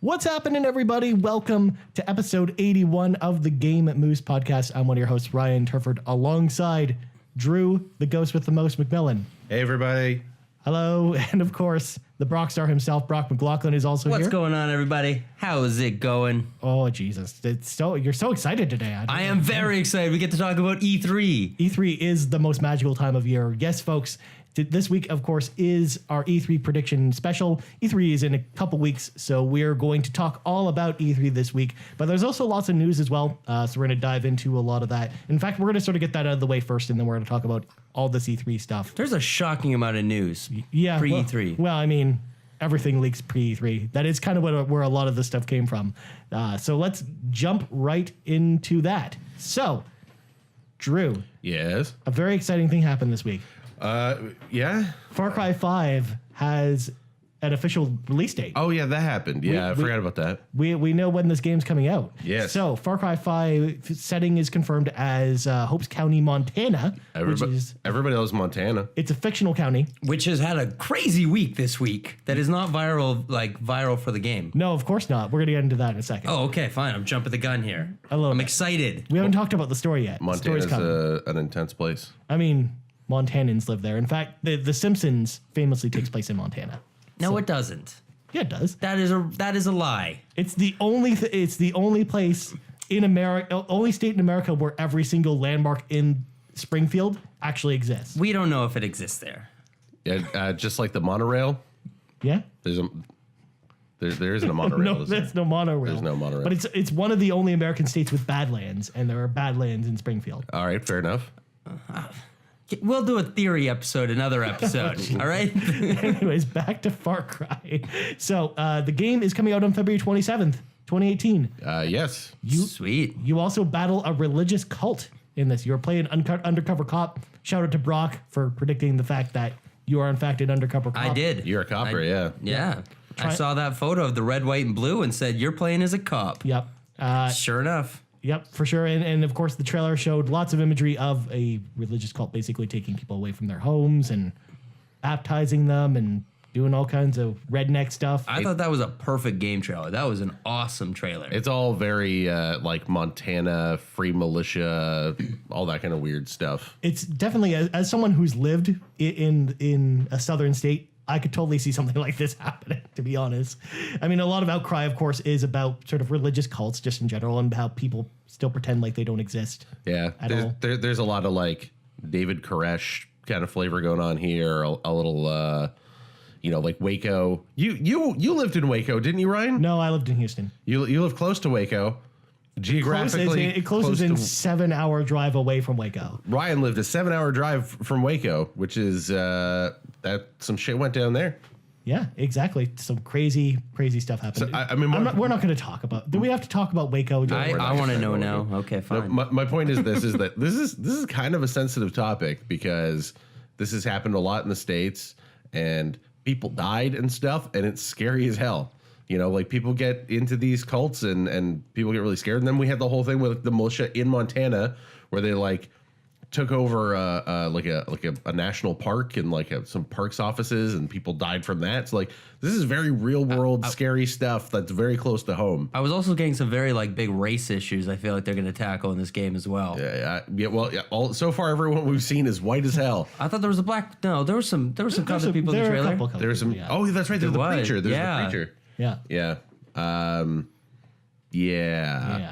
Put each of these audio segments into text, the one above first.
What's happening, everybody? Welcome to episode 81 of the Game Moose podcast. I'm one of your hosts, Ryan Turford, alongside Drew, the ghost with the most, McMillan. Hey, everybody. Hello, and of course, the Brock star himself, Brock McLaughlin, is also here. What's going on, everybody? How is it going? Oh, Jesus. You're so excited today. I am very excited. We get to talk about E3. E3 is the most magical time of year. Yes, folks, this week, of course, is our E3 prediction special. E3 is in a couple weeks, so we're going to talk all about E3 this week. But there's also lots of news as well, so we're going to dive into a lot of that. In fact, we're going to sort of get that out of the way first, and then we're going to talk about all this E3 stuff. There's a shocking amount of news pre-E3. Well, I mean, everything leaks pre-E3. That is kind of where a lot of the stuff came from. So let's jump right into that. So, Drew. Yes. A very exciting thing happened this week. Yeah. Far Cry 5 has an official release date. Oh, yeah, that happened. Yeah, I forgot about that. We know when this game's coming out. Yes. So Far Cry 5 setting is confirmed as Hopes County, Montana. Everybody loves Montana. It's a fictional county. Which has had a crazy week this week that is not viral for the game. No, of course not. We're going to get into that in a second. Oh, okay, fine. I'm jumping the gun here. I'm excited. We haven't talked about the story yet. Montana's an intense place. I mean, Montanans live there. In fact, The Simpsons famously takes place in Montana. No, it doesn't. Yeah, it does. That is a lie. It's the only place in America, only state in America where every single landmark in Springfield actually exists. We don't know if it exists there. Yeah, just like the monorail. Yeah. There isn't a monorail. No, there's no monorail. There's no monorail. But it's one of the only American states with badlands, and there are badlands in Springfield. All right, fair enough. We'll do a theory episode, another episode. All right. Anyways, back to Far Cry. So the game is coming out on February 27th, 2018. Yes. Sweet. You also battle a religious cult in this. You're playing undercover cop. Shout out to Brock for predicting the fact that you are in fact an undercover cop. I did. You're a copper, yeah. Yeah. I saw that photo of the red, white, and blue and said, you're playing as a cop. Yep. Sure enough. Yep, for sure. And of course, the trailer showed lots of imagery of a religious cult basically taking people away from their homes and baptizing them and doing all kinds of redneck stuff. I thought that was a perfect game trailer. That was an awesome trailer. It's all very like Montana, free militia, all that kind of weird stuff. It's definitely, as someone who's lived in a southern state, I could totally see something like this happening, to be honest. I mean, a lot of outcry, of course, is about sort of religious cults just in general and how people still pretend like they don't exist. Yeah, there's a lot of like David Koresh kind of flavor going on here. A little, like Waco. You lived in Waco, didn't you, Ryan? No, I lived in Houston. You live close to Waco. Geographically, it closes in 7-hour drive away from Waco. Ryan lived a 7-hour drive from Waco, which is that some shit went down there. Yeah, exactly. Some crazy stuff happened. So, we're not going to talk about. Do we have to talk about Waco? I want to know now. Okay, fine. No, my point is that this is kind of a sensitive topic because this has happened a lot in the States and people died and stuff, and it's scary as hell. You know, like people get into these cults and people get really scared. And then we had the whole thing with the militia in Montana where they like took over a national park and some parks offices and people died from that. So like this is very real world scary stuff that's very close to home. I was also getting some very big race issues. I feel like they're going to tackle in this game as well. So far everyone we've seen is white as hell. I thought there was a black. No, there was some colored people in the trailer. There's some. Yeah. Oh, that's right. There's the preacher. There's the preacher. Yeah. Yeah.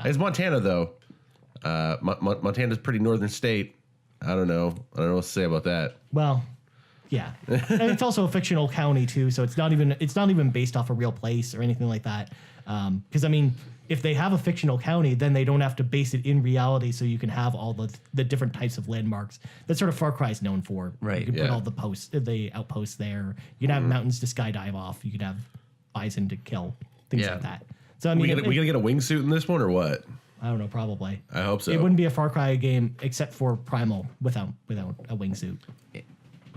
It's Montana though. Montana's a pretty northern state. I don't know what to say about that. Well, yeah. And it's also a fictional county too, so it's not even based off a real place or anything like that. Because I mean, if they have a fictional county, then they don't have to base it in reality, so you can have all the different types of landmarks that sort of Far Cry is known for. Right. You can put all the outposts there. You can have mountains to skydive off. You can have bison to kill, things like that. So I mean, we gonna get a wingsuit in this one or what? I don't know, probably. I hope so. It wouldn't be a Far Cry game except for Primal without a wingsuit.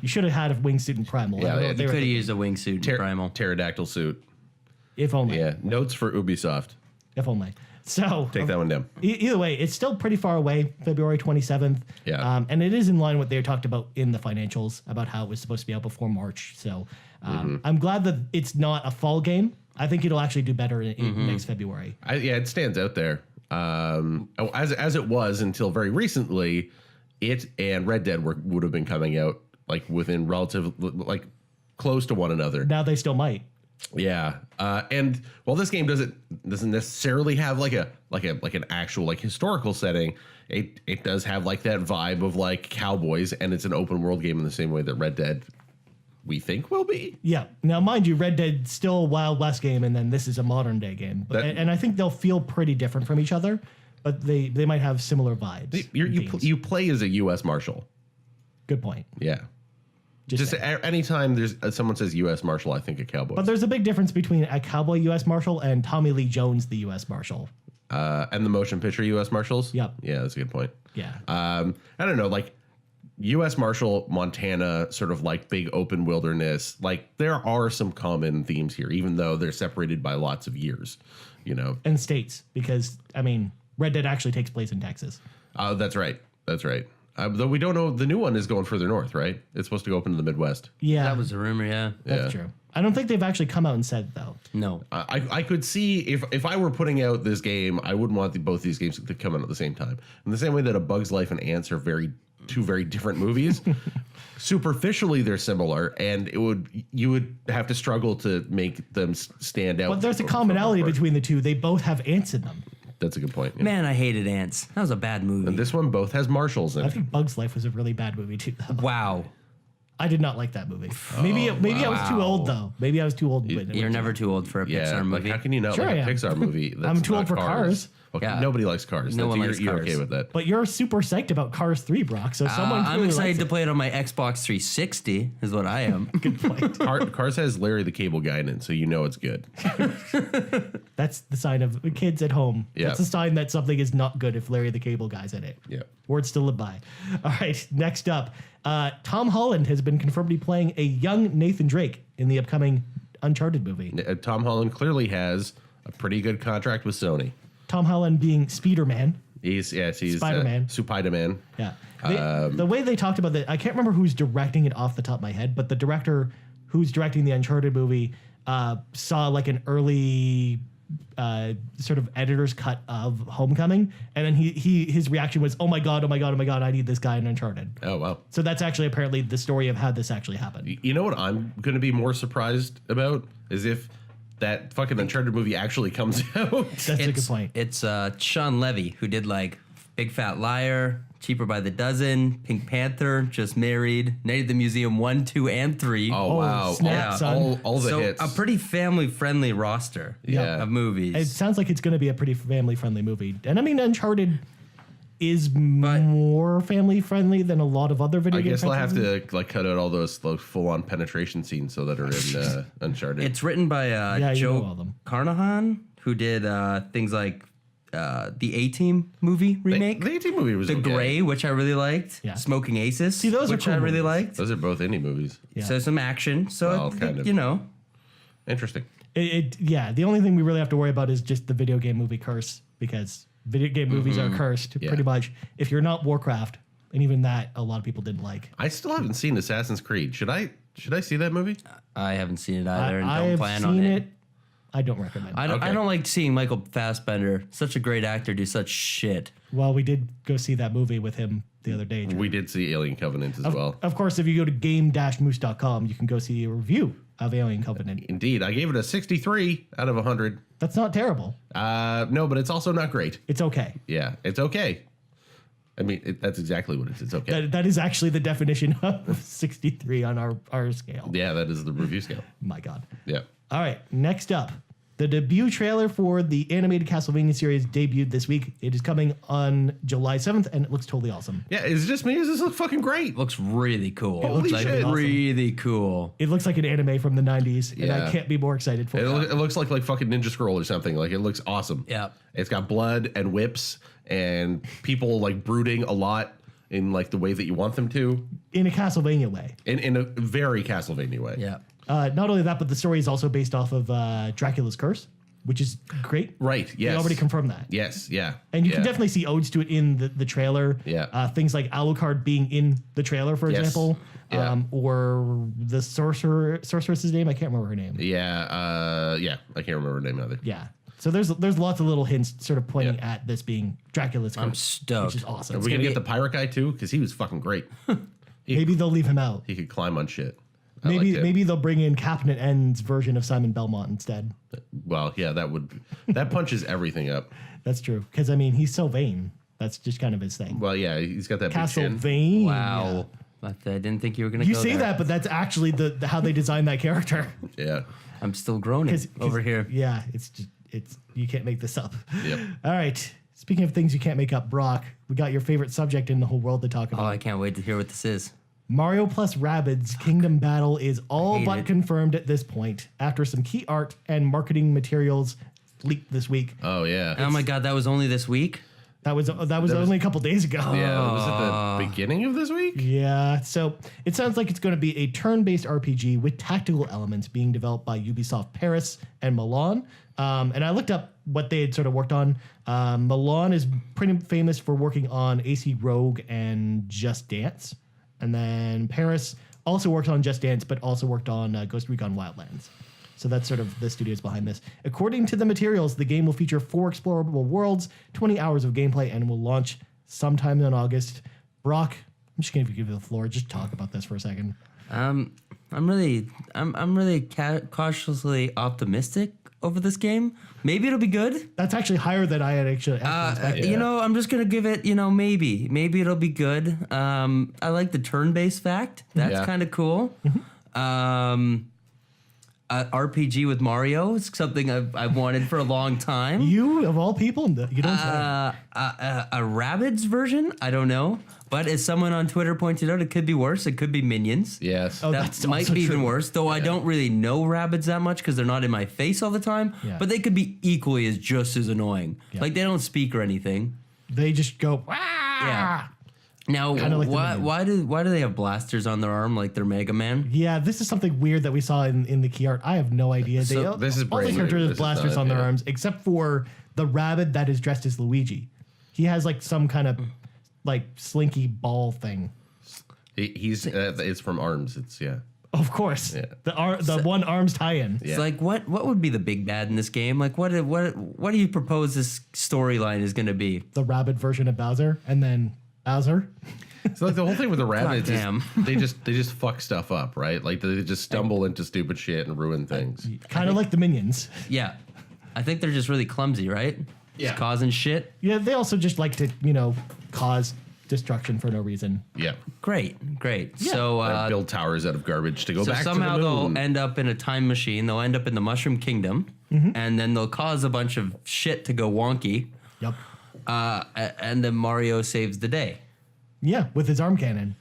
You should have had a wingsuit in Primal. Yeah, you could have used a wingsuit in Primal. Pterodactyl suit. If only. Yeah, notes for Ubisoft. If only. So Take that one down. Either way, it's still pretty far away, February 27th. Yeah. And it is in line with what they talked about in the financials about how it was supposed to be out before March. So I'm glad that it's not a fall game. I think it'll actually do better in next February. Yeah, it stands out there. As it was until very recently, it and Red Dead would have been coming out like within relative, like close to one another. Now they still might. Yeah, and while this game doesn't necessarily have like an actual like historical setting, it does have like that vibe of like cowboys, and it's an open world game in the same way that Red Dead we think will be. Yeah. Now, mind you, Red Dead's still a Wild West game, and then this is a modern day game. And I think they'll feel pretty different from each other, but they might have similar vibes. You play as a U.S. Marshal. Good point. Yeah. Just anytime there's someone says U.S. Marshal, I think of cowboys. But there's a big difference between a cowboy U.S. Marshal and Tommy Lee Jones, the U.S. Marshal. And the motion picture U.S. Marshals. Yep. Yeah, that's a good point. Yeah. I don't know, like U.S. Marshal, Montana, sort of like big open wilderness. Like there are some common themes here, even though they're separated by lots of years. You know. And states, because I mean, Red Dead actually takes place in Texas. That's right. That's right. Though we don't know, the new one is going further north, right? It's supposed to go up into the Midwest. Yeah. That was a rumor, yeah. That's true. I don't think they've actually come out and said though. No. I could see if I were putting out this game, I wouldn't want both these games to come out at the same time. In the same way that A Bug's Life and Ants are two very different movies. Superficially, they're similar, and you would have to struggle to make them stand out. But there's a commonality between the two. They both have ants in them. That's a good point. Yeah. Man, I hated Ants. That was a bad movie. And this one both has marshals in I it. think Bug's Life was a really bad movie too. Wow. I did not like that movie. Maybe I was too old though. Maybe I was too old. You're never too old for a Yeah, Pixar like movie. how can you not Sure like I a am. Pixar movie? That's I'm too not old for Cars. Okay, Yeah. nobody likes Cars. No one you're, likes you're Cars. okay with that. But you're super psyched about Cars 3, Brock. So someone I'm clearly excited likes to it. play it on my Xbox 360, is what I am. Good point. Cars has Larry the Cable Guy in it, so you know it's good. That's the sign of kids at home. Yeah. That's a sign that something is not good if Larry the Cable Guy's in it. Yeah. Words to live by. All right, next up. Tom Holland has been confirmed to be playing a young Nathan Drake in the upcoming Uncharted movie. Tom Holland clearly has a pretty good contract with Sony. Tom Holland being Spider-Man. He's Spider-Man. Spider-Man. Yeah. The way they talked about it, I can't remember who's directing it off the top of my head, but the director who's directing the Uncharted movie saw like an early sort of editor's cut of Homecoming, and then his reaction was, oh my god, I need this guy in Uncharted. Oh wow. So that's actually apparently the story of how this actually happened. You know what I'm going to be more surprised about is if that fucking Uncharted movie actually comes out. That's a good point. It's Sean Levy, who did like Big Fat Liar, Cheaper by the Dozen, Pink Panther, Just Married, Night at the Museum 1, 2, and 3. Oh wow. snap, son. All the so hits. a pretty family-friendly roster Yeah. of movies. It sounds like it's going to be a pretty family-friendly movie. And I mean, Uncharted is more family-friendly than a lot of other video I games. guess I'll have to like cut out all those full-on penetration scenes so that are in Uncharted. It's written by you know all Joe of them. Carnahan, who did things like the A-Team movie remake, the A-Team movie was The okay. Gray, which I really liked, Yeah. Smoking Aces, See, those are which cool I really movies. liked. Those are both indie movies. Yeah. So some action. So Well, kind of. you know, Interesting. The only thing we really have to worry about is just the video game movie curse, because video game movies are cursed Yeah. pretty much. If you're not Warcraft, and even that, a lot of people didn't like. I still haven't seen Assassin's Creed. Should I see that movie? I haven't seen it either, and I don't have plan seen on it. I don't recommend. I Okay. don't like seeing Michael Fassbender, such a great actor, do such shit. Well, we did go see that movie with him the other day. Drew. We did see Alien Covenant as well. Of course, if you go to game-moose.com, you can go see a review of Alien Covenant. Indeed, I gave it a 63 out of 100. That's not terrible. No, but it's also not great. It's okay. Yeah, it's okay. I mean, that's exactly what it is. It's okay. That is actually the definition of 63 on our scale. Yeah, that is the review scale. My God. Yeah. All right, next up. The debut trailer for the animated Castlevania series debuted this week. It is coming on July 7th, and it looks totally awesome. Yeah, is it just me? Does this look fucking great? Looks really cool. Holy like, shit. really cool. It looks like an anime from the 90s, and Yeah. I can't be more excited for it. It looks like fucking Ninja Scroll or something. Like, it looks awesome. Yeah. It's got blood and whips and people like brooding a lot in like the way that you want them to. In a Castlevania way. In a very Castlevania way. Yeah. Not only that, but the story is also based off of Dracula's Curse. which is great. Right. Yes. They already confirmed that. Yes. Yeah. And you can definitely see odes to it in the trailer. Yeah. Things like Alucard being in the trailer, for Yes. example. Yeah. Or the sorceress's name. I can't remember her name. Yeah. Yeah. I can't remember her name either. Yeah. So there's lots of little hints sort of pointing at this being Dracula's I'm curse, stoked. which is awesome. Are we gonna get the pirate guy too? Because he was fucking great. Maybe they'll leave him out. He could climb on shit. I liked it. Maybe they'll bring in Captain N's version of Simon Belmont instead. Well, yeah, that punches everything up. That's true. Because I mean, he's so vain. That's just kind of his thing. Well, yeah, he's got that big Castle chin. Vain. Wow. But I didn't think you were gonna You go say there. that, but that's actually the how they designed that character. Yeah. I'm still groaning 'Cause- over here. Yeah, it's you can't make this up. Yep. All right. Speaking of things you can't make up, Brock, we got your favorite subject in the whole world to talk Oh, about. I can't wait to hear what this is. Mario+Rabbids Kingdom Battle is all Hate but it. confirmed at this point after some key art and marketing materials leaked this week. Oh yeah. Oh my god, that was only this week? That was only a couple days ago. Yeah. Was it the beginning of this week? Yeah, so it sounds like it's going to be a turn-based RPG with tactical elements being developed by Ubisoft Paris and Milan. And I looked up what they had sort of worked on. Milan is pretty famous for working on AC Rogue and Just Dance. And then Paris also worked on Just Dance, but also worked on Ghost Recon Wildlands. So that's sort of the studios behind this. According to the materials, the game will feature 4 explorable worlds, 20 hours of gameplay, and will launch sometime in August. Brock, I'm just going to give you the floor. Just talk about this for a second. I'm really cautiously optimistic over this game. Maybe it'll be good. That's actually higher than I had actually expected. You know, I'm just gonna give it. You know, maybe it'll be good. I like the turn-based fact. That's Yeah. kind of cool. RPG with Mario is something I've wanted for a long time. You, of all people, you don't say. A Rabbids version, I don't know. But as someone on Twitter pointed out, it could be worse. It could be Minions. Yes. Oh, That that's might also be even true. worse, though I don't really know Rabbids that much because they're not in my face all the time. Yeah. But they could be equally as just as annoying. Yeah. Like, they don't speak or anything. They just go, "Ah!" Yeah. Now, Kinda like the why do they have blasters on their arm like they're Mega Man? Yeah, this is something weird that we saw in the key art. I have no idea. So this is all the brand new. characters This have is blasters not- on their yeah. arms, except for the rabbit that is dressed as Luigi. He has like some kind of like slinky ball thing. He's it's from Arms. It's Of course, Yeah. the one arms tie-in. It's like what would be the big bad in this game? Like what do you propose this storyline is going to be? The rabbit version of Bowser, and then Bowser. So like the whole thing with the rabbits is damn. they just fuck stuff up, right? Like they just stumble into stupid shit and ruin things. Kind of like the minions. Yeah, I think they're just really clumsy, right? Yeah. Just causing shit. Yeah, they also just like to cause destruction for no reason. Yeah. Great. So Like build towers out of garbage to go So back somehow to the moon. they'll end up in a time machine. They'll end up in the Mushroom Kingdom, and then they'll cause a bunch of shit to go wonky. Yep. And then Mario saves the day. Yeah, with his arm cannon.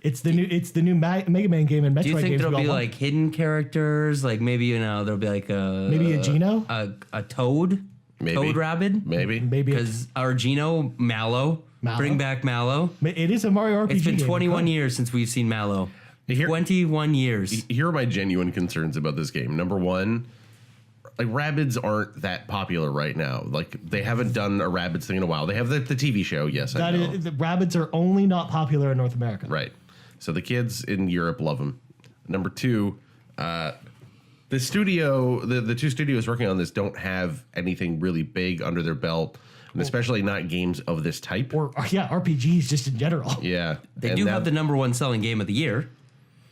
It's the new Mega Man game and Metroid Do you think games. there'll we be all want. like hidden characters? Like maybe there'll be like Maybe a Geno? a Toad, Maybe. Toad Rabbid, Maybe. Maybe because our Geno Mallow. Mallow? Bring back Mallow. it is a Mario RPG. It's been game. 21 years since we've seen Mallow. Here- 21 years. Here are my genuine concerns about this game. Number one, like Rabbids aren't that popular right now. Like they haven't done a Rabbids thing in a while. They have the TV show, yes, I That know. is, the rabbits are only not popular in North America. Right. So the kids in Europe love them. Number two, the studio, the two studios working on this don't have anything really big under their belt, and especially not games of this type. Or RPGs just in general. Yeah, They and do that- have the #1 selling game of the year,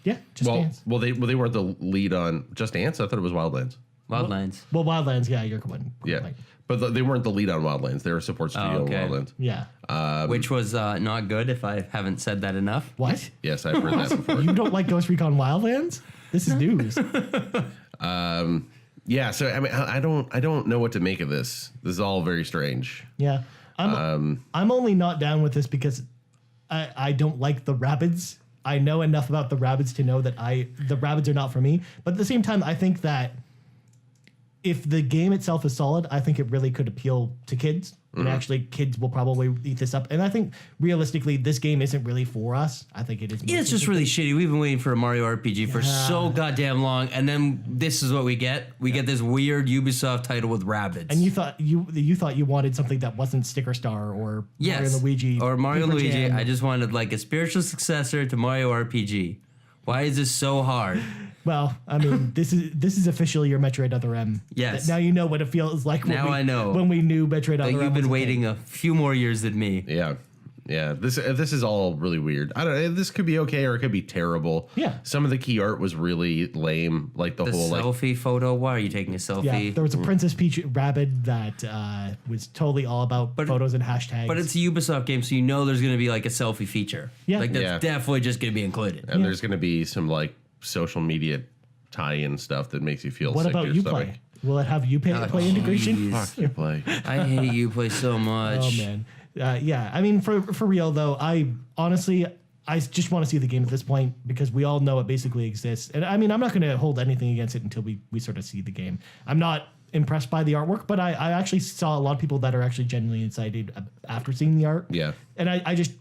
Yeah, just Dance. well, they weren't the lead on Just Dance. I thought it was Wildlands. Wildlands. Well, Wildlands, yeah, you're going. Yeah, but they weren't the lead on Wildlands. They were a support studio okay. on Wildlands. Yeah. Which was not good, if I haven't said that enough. What? Yes, I've heard that before. You don't like Ghost Recon Wildlands? This is news. Yeah, so I mean, I don't know what to make of this. This is all very strange. Yeah. I'm only not down with this because I don't like the Rabbids. I know enough about the Rabbids to know that the Rabbids are not for me. But at the same time, I think that if the game itself is solid, I think it really could appeal to kids. And actually, kids will probably eat this up. And I think realistically, this game isn't really for us. I think it is. Yeah, it's just really shitty. We've been waiting for a Mario RPG for so goddamn long, and then this is what we get. We get this weird Ubisoft title with Rabbids. And you thought you wanted something that wasn't Sticker Star or yes, Mario and Luigi or Mario and Paper Luigi. Jam. I just wanted like a spiritual successor to Mario RPG. Why is this so hard? Well, I mean, this is officially your Metroid Other M. Yes. Now you know what it feels like. Now I know. When we knew Metroid Other Like M. you've been was a waiting thing. a few more years than me. Yeah. Yeah, this is all really weird. I don't know. This could be okay or it could be terrible. Yeah. Some of the key art was really lame. Like the The whole like selfie photo. Why are you taking a selfie? Yeah, there was a Princess Peach Rabbid that was totally all about photos and hashtags. But it's a Ubisoft game, so you know there's going to be like a selfie feature. Yeah. Like that's Yeah. definitely just going to be included. and there's going to be some like social media tie-in stuff that makes you feel what sick to about your Uplay? stomach. Will it have Uplay play integration? jeez. Fuck you play. I hate Uplay so much. Oh man, yeah. I mean, for real though, I honestly just want to see the game at this point because we all know it basically exists. And I mean, I'm not going to hold anything against it until we sort of see the game. I'm not impressed by the artwork, but I actually saw a lot of people that are actually genuinely excited after seeing the art. Yeah. And I just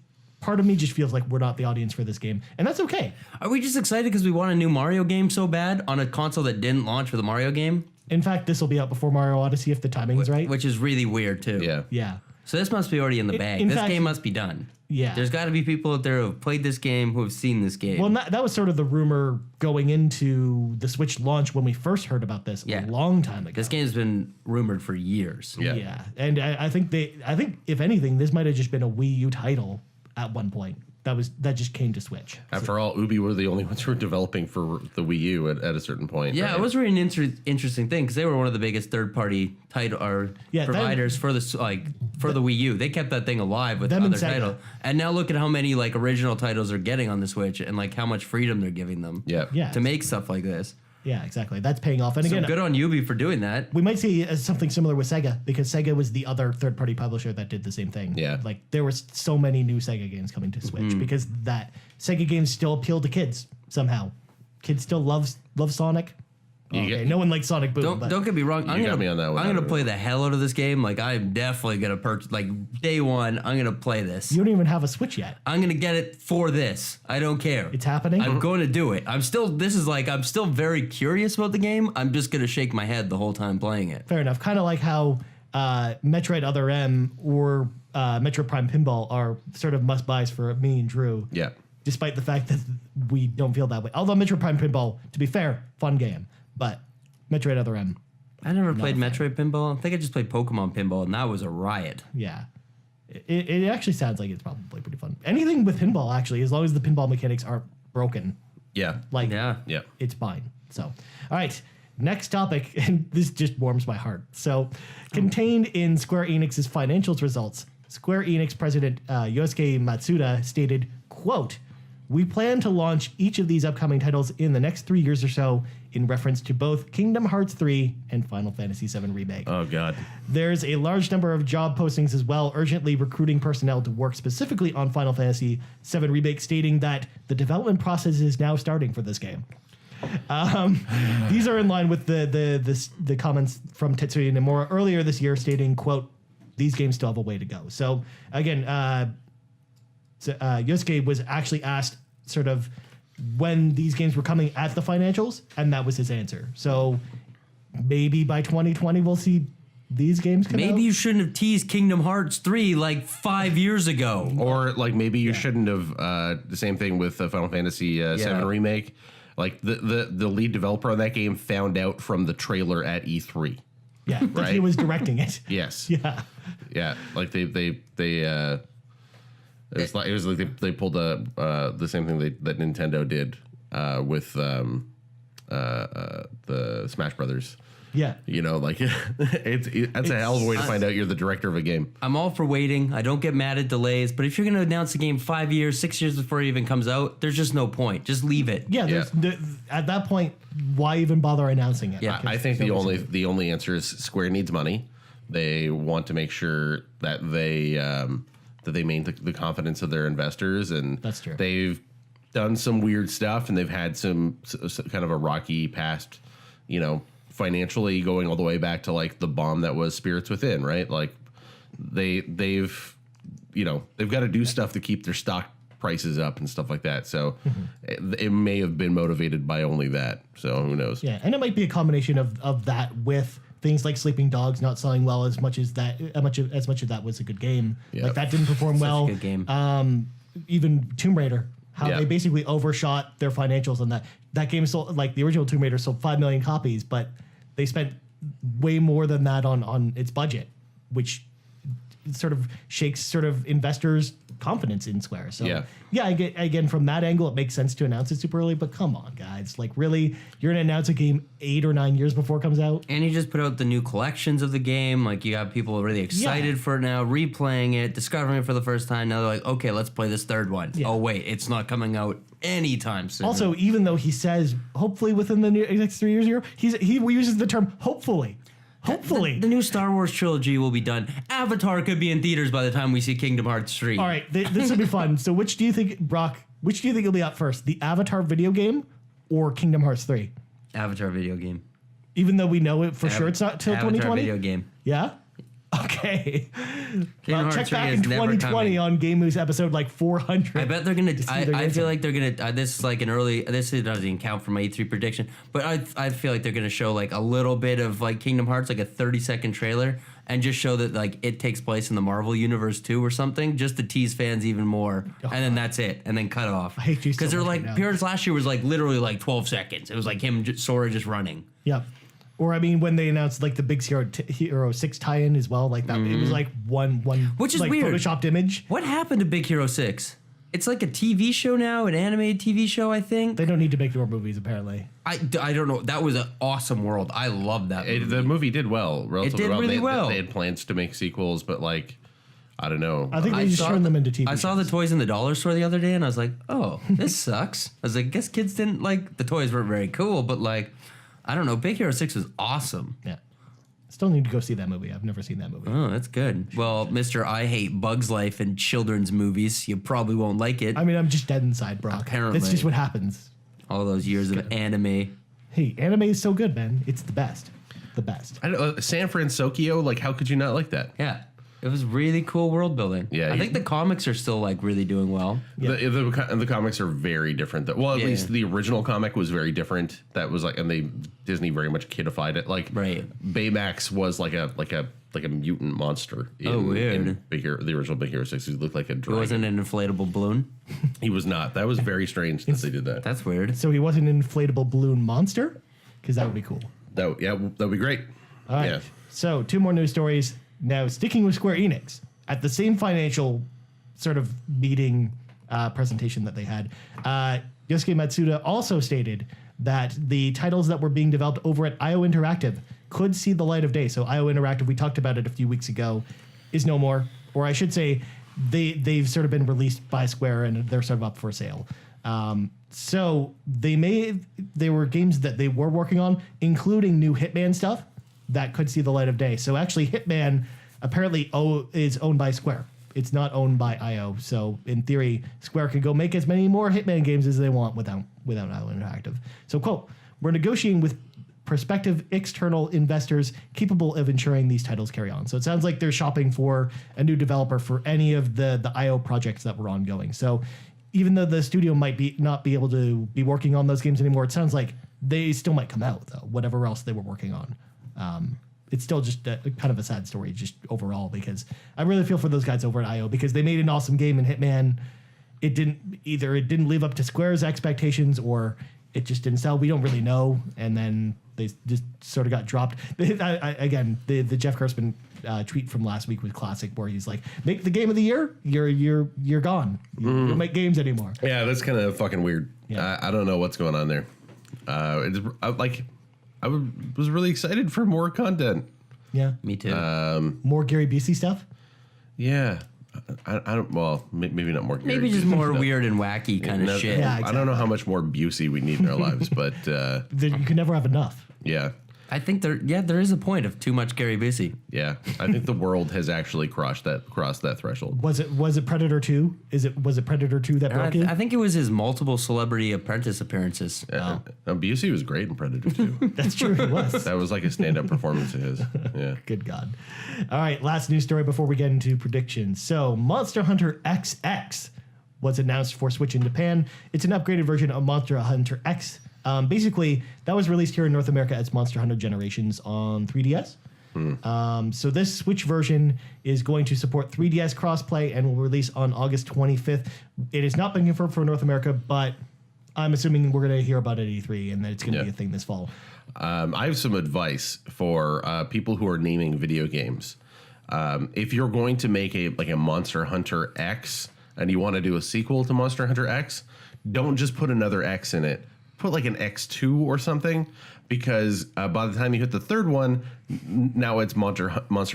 part of me just feels like we're not the audience for this game, and that's okay. Are we just excited because we want a new Mario game so bad on a console that didn't launch for the Mario game? In fact, this will be out before Mario Odyssey if the timing is right. Which is really weird too. Yeah. Yeah. So this must be already in the bag. in This fact- game must be done. Yeah. There's got to be people out there who have played this game, who have seen this game. Well, that was sort of the rumor going into the Switch launch when we first heard about this Yeah. a long time ago. This game's been rumored for years. Yeah. Yeah, and I think if anything, this might have just been a Wii U title at one point. That just came to Switch. After all, Ubi were the only ones who were developing for the Wii U at a certain point. Yeah, right? it was really an interesting thing because they were one of the biggest third-party title or Yeah, providers for the Wii U. They kept that thing alive with Them and other Sega. titles, and now look at how many like original titles are getting on the Switch and like how much freedom they're giving them. Yeah. Yeah. to make stuff like this. Yeah, exactly. That's paying off. And So again, good on Ubi for doing that. we might see something similar with Sega because Sega was the other third-party publisher that did the same thing. Yeah. Like there was so many new Sega games coming to Switch because that Sega games still appeal to kids somehow. Kids still love Sonic. You Okay, get- no one likes Sonic Boom. Don't get me wrong. I'm got me on that one. I'm gonna play the hell out of this game. Like I'm definitely gonna purchase. Like day one, I'm gonna play this. You don't even have a Switch yet. I'm gonna get it for this. I don't care. It's happening. I'm going to do it. I'm still very curious about the game. I'm just gonna shake my head the whole time playing it. Fair enough. Kind of like how Metroid Other M or Metroid Prime Pinball are sort of must-buys for me and Drew. Yeah. Despite the fact that we don't feel that way. Although Metroid Prime Pinball, to be fair, fun game. But Metroid Other M, I never played Metroid Pinball. I think I just played Pokemon Pinball, and that was a riot. yeah. It actually sounds like it's probably pretty fun. Anything with pinball, actually, as long as the pinball mechanics aren't broken, Yeah. like Yeah. Yeah. it's fine. So, all right. Next topic, and this just warms my heart. So, contained in Square Enix's financials results, Square Enix president Yosuke Matsuda stated, quote, "We plan to launch each of these upcoming titles in the next 3 years or so in reference to both Kingdom Hearts 3 and Final Fantasy VII Remake. Oh God. There's a large number of job postings as well, urgently recruiting personnel to work specifically on Final Fantasy VII Remake, stating that the development process is now starting for this game." These are in line with the comments from Tetsuya Nomura earlier this year, stating, quote, "These games still have a way to go." So again, Yosuke was actually asked sort of when these games were coming at the financials, and that was his answer. So maybe by 2020 we'll see these games come out. Maybe you shouldn't have teased Kingdom Hearts 3 like 5 years ago. Or like maybe you shouldn't have the same thing with Final Fantasy VII Remake. Like the lead developer on that game found out from the trailer at E3. Yeah, that he Right. was directing it. Yes. Yeah. Yeah. Like they it was like they pulled the same thing that Nintendo did with the Smash Brothers. Yeah. You know, like that's a hell of a way to find out you're the director of a game. I'm all for waiting. I don't get mad at delays, but if you're going to announce a game 5 years, 6 years before it even comes out, there's just no point. Just leave it. Yeah, at that point, why even bother announcing it? Yeah. I think the only answer is Square needs money. They want to make sure that they maintain the confidence of their investors, and That's true. They've done some weird stuff, and they've had some kind of a rocky past, financially, going all the way back to like the bomb that was Spirits Within, right? Like they've got to do stuff to keep their stock prices up and stuff like that. So it may have been motivated by only that. So who knows? Yeah, and it might be a combination of that with things like Sleeping Dogs not selling well as much as that as much as that was a good game. Yeah. Like that didn't perform well. a good game. Even Tomb Raider, how Yeah. they basically overshot their financials on that. That game sold, like the original Tomb Raider sold 5 million copies, but they spent way more than that on its budget, which sort of shakes sort of investors' confidence in Square. So yeah, I get, again, from that angle, it makes sense to announce it super early, but come on, guys. Like, really, you're going to announce a game 8 or 9 years before it comes out? And you just put out the new collections of the game. Like, you have people really excited for it now, replaying it, discovering it for the first time. Now they're like, okay, let's play this third one. Yeah. Oh, wait, it's not coming out anytime soon. Also, even though he says, hopefully within the next 3 years here, he uses the term hopefully. Hopefully. The new Star Wars trilogy will be done. Avatar could be in theaters by the time we see Kingdom Hearts 3. All right, this will be fun. So which do you think, Brock, will be out first? The Avatar video game or Kingdom Hearts 3? Avatar video game. Even though we know it for sure it's not till Avatar 2020? video game. Yeah? Okay. Kingdom Check Hearts 3 back is in never 2020 coming. on Game Moose episode like 400. I bet they're gonna. see their I answer. feel like they're gonna. This is like an early. This doesn't even count for my E3 prediction. But I feel like they're gonna show like a little bit of like Kingdom Hearts, like a 30-second trailer, and just show that like it takes place in the Marvel Universe too or something, just to tease fans even more. And then that's it, and then cut it off. I hate you so because they're much like right now. Pirates last year was like literally like 12 seconds. It was like him, Sora just running. Yep. Or I mean, when they announced like the Big Hero 6 tie-in as well, like that, it was like one Which is like weird. photoshopped image. What happened to Big Hero 6? It's like a TV show now, an animated TV show, I think. They don't need to make more movies, apparently. I don't know. That was an awesome world. I love that movie. The movie did well. Relatively It did really well. They had plans to make sequels, but like, I don't know. I think they just turned them into TV I saw the toys in the dollar store the other day, and I was like, "Oh, this sucks." I was like, "Guess kids didn't like the toys weren't very cool, but like, I don't know. Big Hero 6 was awesome." Yeah. Still need to go see that movie. I've never seen that movie. Oh, that's good. Well, Mr. I hate Bugs Life and children's movies. You probably won't like it. I mean, I'm just dead inside, Brock. Apparently. That's just what happens. All those years of anime. Hey, anime is so good, man. It's the best. The best. I don't know, San Francisco, like, how could you not like that? Yeah. It was really cool world building. Yeah, I think the comics are still like really doing well. The comics are very different. Well, at least the original comic was very different. That was like, and Disney very much kidified it. Like, Right. Baymax was like a mutant monster. Weird. In the original Big Hero 6, he looked like a It dragon. wasn't an inflatable balloon. He was not. That was very strange that they did that. That's weird. So he wasn't an inflatable balloon monster? Because that would be cool. That would be great. All right. Yeah. So 2 more news stories. Now, sticking with Square Enix, at the same financial sort of meeting presentation that they had, Yosuke Matsuda also stated that the titles that were being developed over at IO Interactive could see the light of day. So IO Interactive, we talked about it a few weeks ago, is no more. Or I should say, they've sort of been released by Square and they're sort of up for sale. So they were games that they were working on, including new Hitman stuff that could see the light of day. So actually, Hitman apparently is owned by Square. It's not owned by IO. So in theory, Square can go make as many more Hitman games as they want without IO Interactive. So quote, "We're negotiating with prospective external investors capable of ensuring these titles carry on." So it sounds like they're shopping for a new developer for any of the IO projects that were ongoing. So even though the studio might not be able to be working on those games anymore, it sounds like they still might come out though, whatever else they were working on. It's still just kind of a sad story just overall, because I really feel for those guys over at IO, because they made an awesome game in Hitman. It didn't live up to Square's expectations, or it just didn't sell. We don't really know. And then they just sort of got dropped. Again, the Jeff Gerstmann tweet from last week was classic, where he's like, "Make the game of the year, you're gone. You don't make games anymore." Yeah, that's kind of fucking weird. Yeah. I don't know what's going on there. I was really excited for more content. Yeah. Me too. More Gary Busey stuff. Yeah. I don't. Well, maybe not more. Maybe just more weird and wacky kind of shit. Yeah. I don't know how much more Busey we need in our lives, but You can never have enough. yeah. I think there is a point of too much Gary Busey. Yeah, I think the world has actually crossed that threshold. Was it Predator 2? Was it Predator 2 that broke it? I think it was his multiple Celebrity Apprentice appearances. Yeah. Busey was great in Predator 2. That's true, he was. That was like a stand-up performance of his. Yeah. Good God. All right, last news story before we get into predictions. So, Monster Hunter XX was announced for Switch in Japan. It's an upgraded version of Monster Hunter X. Basically, that was released here in North America as Monster Hunter Generations on 3DS. So this Switch version is going to support 3DS crossplay and will release on August 25th. It has not been confirmed for North America, but I'm assuming we're going to hear about it at E3 and that it's going to be a thing this fall. I have some advice for people who are naming video games. If you're going to make a Monster Hunter X and you want to do a sequel to Monster Hunter X, don't just put another X in it. Put like an X2 or something, because by the time you hit the third one, now it's Monster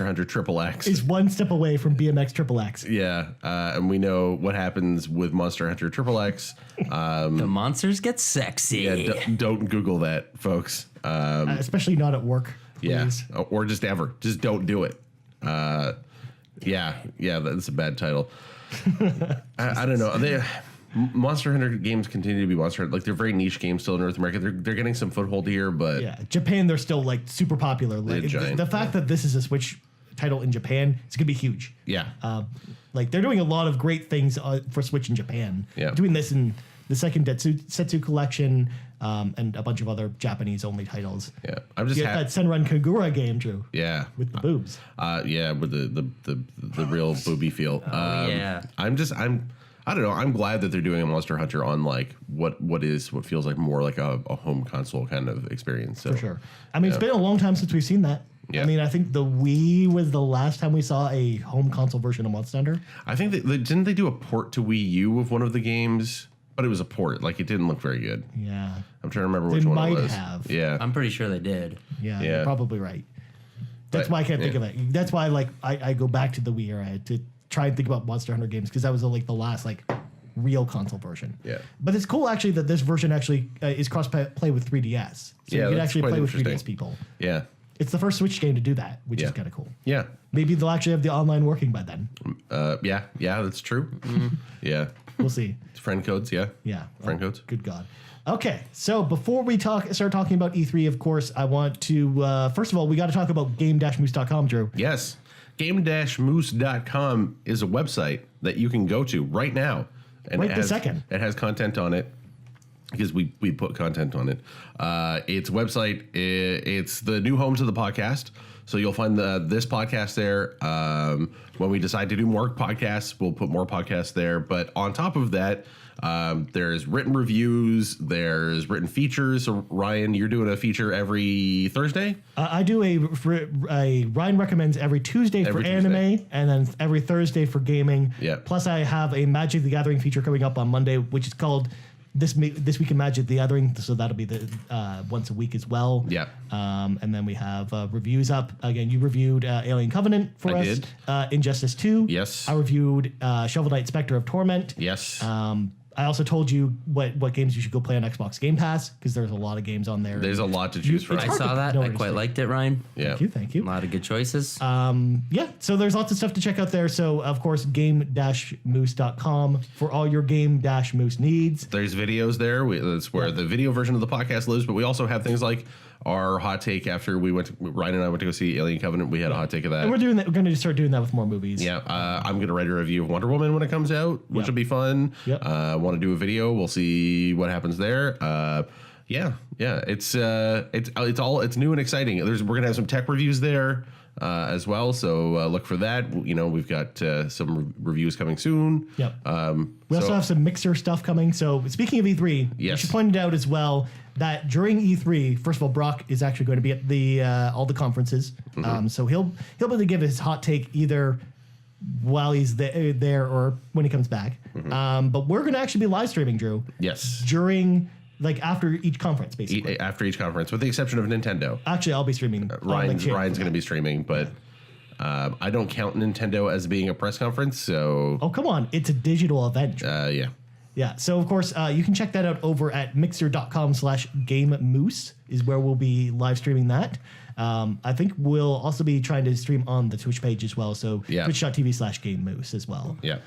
Hunter Triple X. Is one step away from BMX Triple X. Yeah, and we know what happens with Monster Hunter Triple X. The monsters get sexy. Yeah, don't Google that, folks. Especially not at work. Please. Yeah, or just ever. Just don't do it. Yeah, that's a bad title. I don't know. Monster Hunter games continue to be Monster Hunter. Like, they're very niche games still in North America. They're getting some foothold here, but yeah, Japan, they're still like super popular. Like the fact that this is a Switch title in Japan, it's gonna be huge. Yeah, like they're doing a lot of great things for Switch in Japan. Yeah, doing this in the second Setsu collection and a bunch of other Japanese only titles. Yeah, I'm just that Senran Kagura game, Drew. Yeah, with the boobs. Yeah, with the real booby feel. Yeah, I don't know. I'm glad that they're doing a Monster Hunter on like what feels like more like a home console kind of experience. So, for sure. I mean, it's been a long time since we've seen that. Yeah. I mean, I think the Wii was the last time we saw a home console version of Monster Hunter. I think didn't they do a port to Wii U of one of the games? But it was a port. Like, it didn't look very good. Yeah. I'm trying to remember which one it was. They might have. Yeah. I'm pretty sure they did. Yeah. You're probably right. That's why I can't think of it. That's why I go back to the Wii era to try and think about Monster Hunter games, because that was the last real console version. Yeah. But it's cool actually that this version actually is cross play with 3DS. So you can actually play with 3DS people. Yeah. It's the first Switch game to do that, which is kind of cool. Yeah. Maybe they'll actually have the online working by then. Yeah, that's true. Mm-hmm. Yeah. We'll see. Friend codes, yeah. Yeah. Friend codes. Good God. Okay, so before we start talking about E3, of course, I want to, first of all, we got to talk about game-moose.com, Drew. Yes. Game-moose.com is a website that you can go to right now. And this second. It has content on it, because we put content on it. It's a website. It's the new home to the podcast. So you'll find this podcast there. When we decide to do more podcasts, we'll put more podcasts there. But on top of that, there's written reviews. There's written features. So Ryan, you're doing a feature every Thursday? I do a Ryan recommends every Tuesday for anime, and then every Thursday for gaming. Yeah. Plus, I have a Magic the Gathering feature coming up on Monday, which is called This Week in Magic the Gathering. So that'll be the once a week as well. Yeah. And then we have reviews up. Again, you reviewed Alien Covenant for us. Did. Injustice 2. Yes. I reviewed Shovel Knight Spectre of Torment. Yes. I also told you what games you should go play on Xbox Game Pass, because there's a lot of games on there. There's a lot to choose from. I saw that. I quite liked it, Ryan. Yeah. Thank you. A lot of good choices. Yeah, so there's lots of stuff to check out there. So, of course, game-moose.com for all your game-moose needs. There's videos there. That's where the video version of the podcast lives, but we also have things like our hot take after Ryan and I went to go see Alien Covenant. We had a hot take of that. And we're going to start doing that with more movies. Yeah, I'm going to write a review of Wonder Woman when it comes out, which will be fun. Yep. Want to do a video. We'll see what happens there. Yeah. It's new and exciting. We're going to have some tech reviews there as well. So look for that. We've got some reviews coming soon. Yep. We also have some Mixer stuff coming. So speaking of E3, yes. I should point it out as well that during E3, first of all, Brock is actually going to be at the all the conferences. Mm-hmm. So he'll be able to give his hot take either while he's there or when he comes back. Mm-hmm. But we're going to actually be live streaming, Drew. Yes. During after each conference, basically. After each conference, with the exception of Nintendo. Actually, I'll be streaming. Ryan's going to be streaming, but I don't count Nintendo as being a press conference. So come on, it's a digital event. Yeah. Yeah. So, of course, you can check that out over at mixer.com/GameMoose is where we'll be live streaming that. I think we'll also be trying to stream on the Twitch page as well. So twitch.tv/GameMoose as well. Yeah.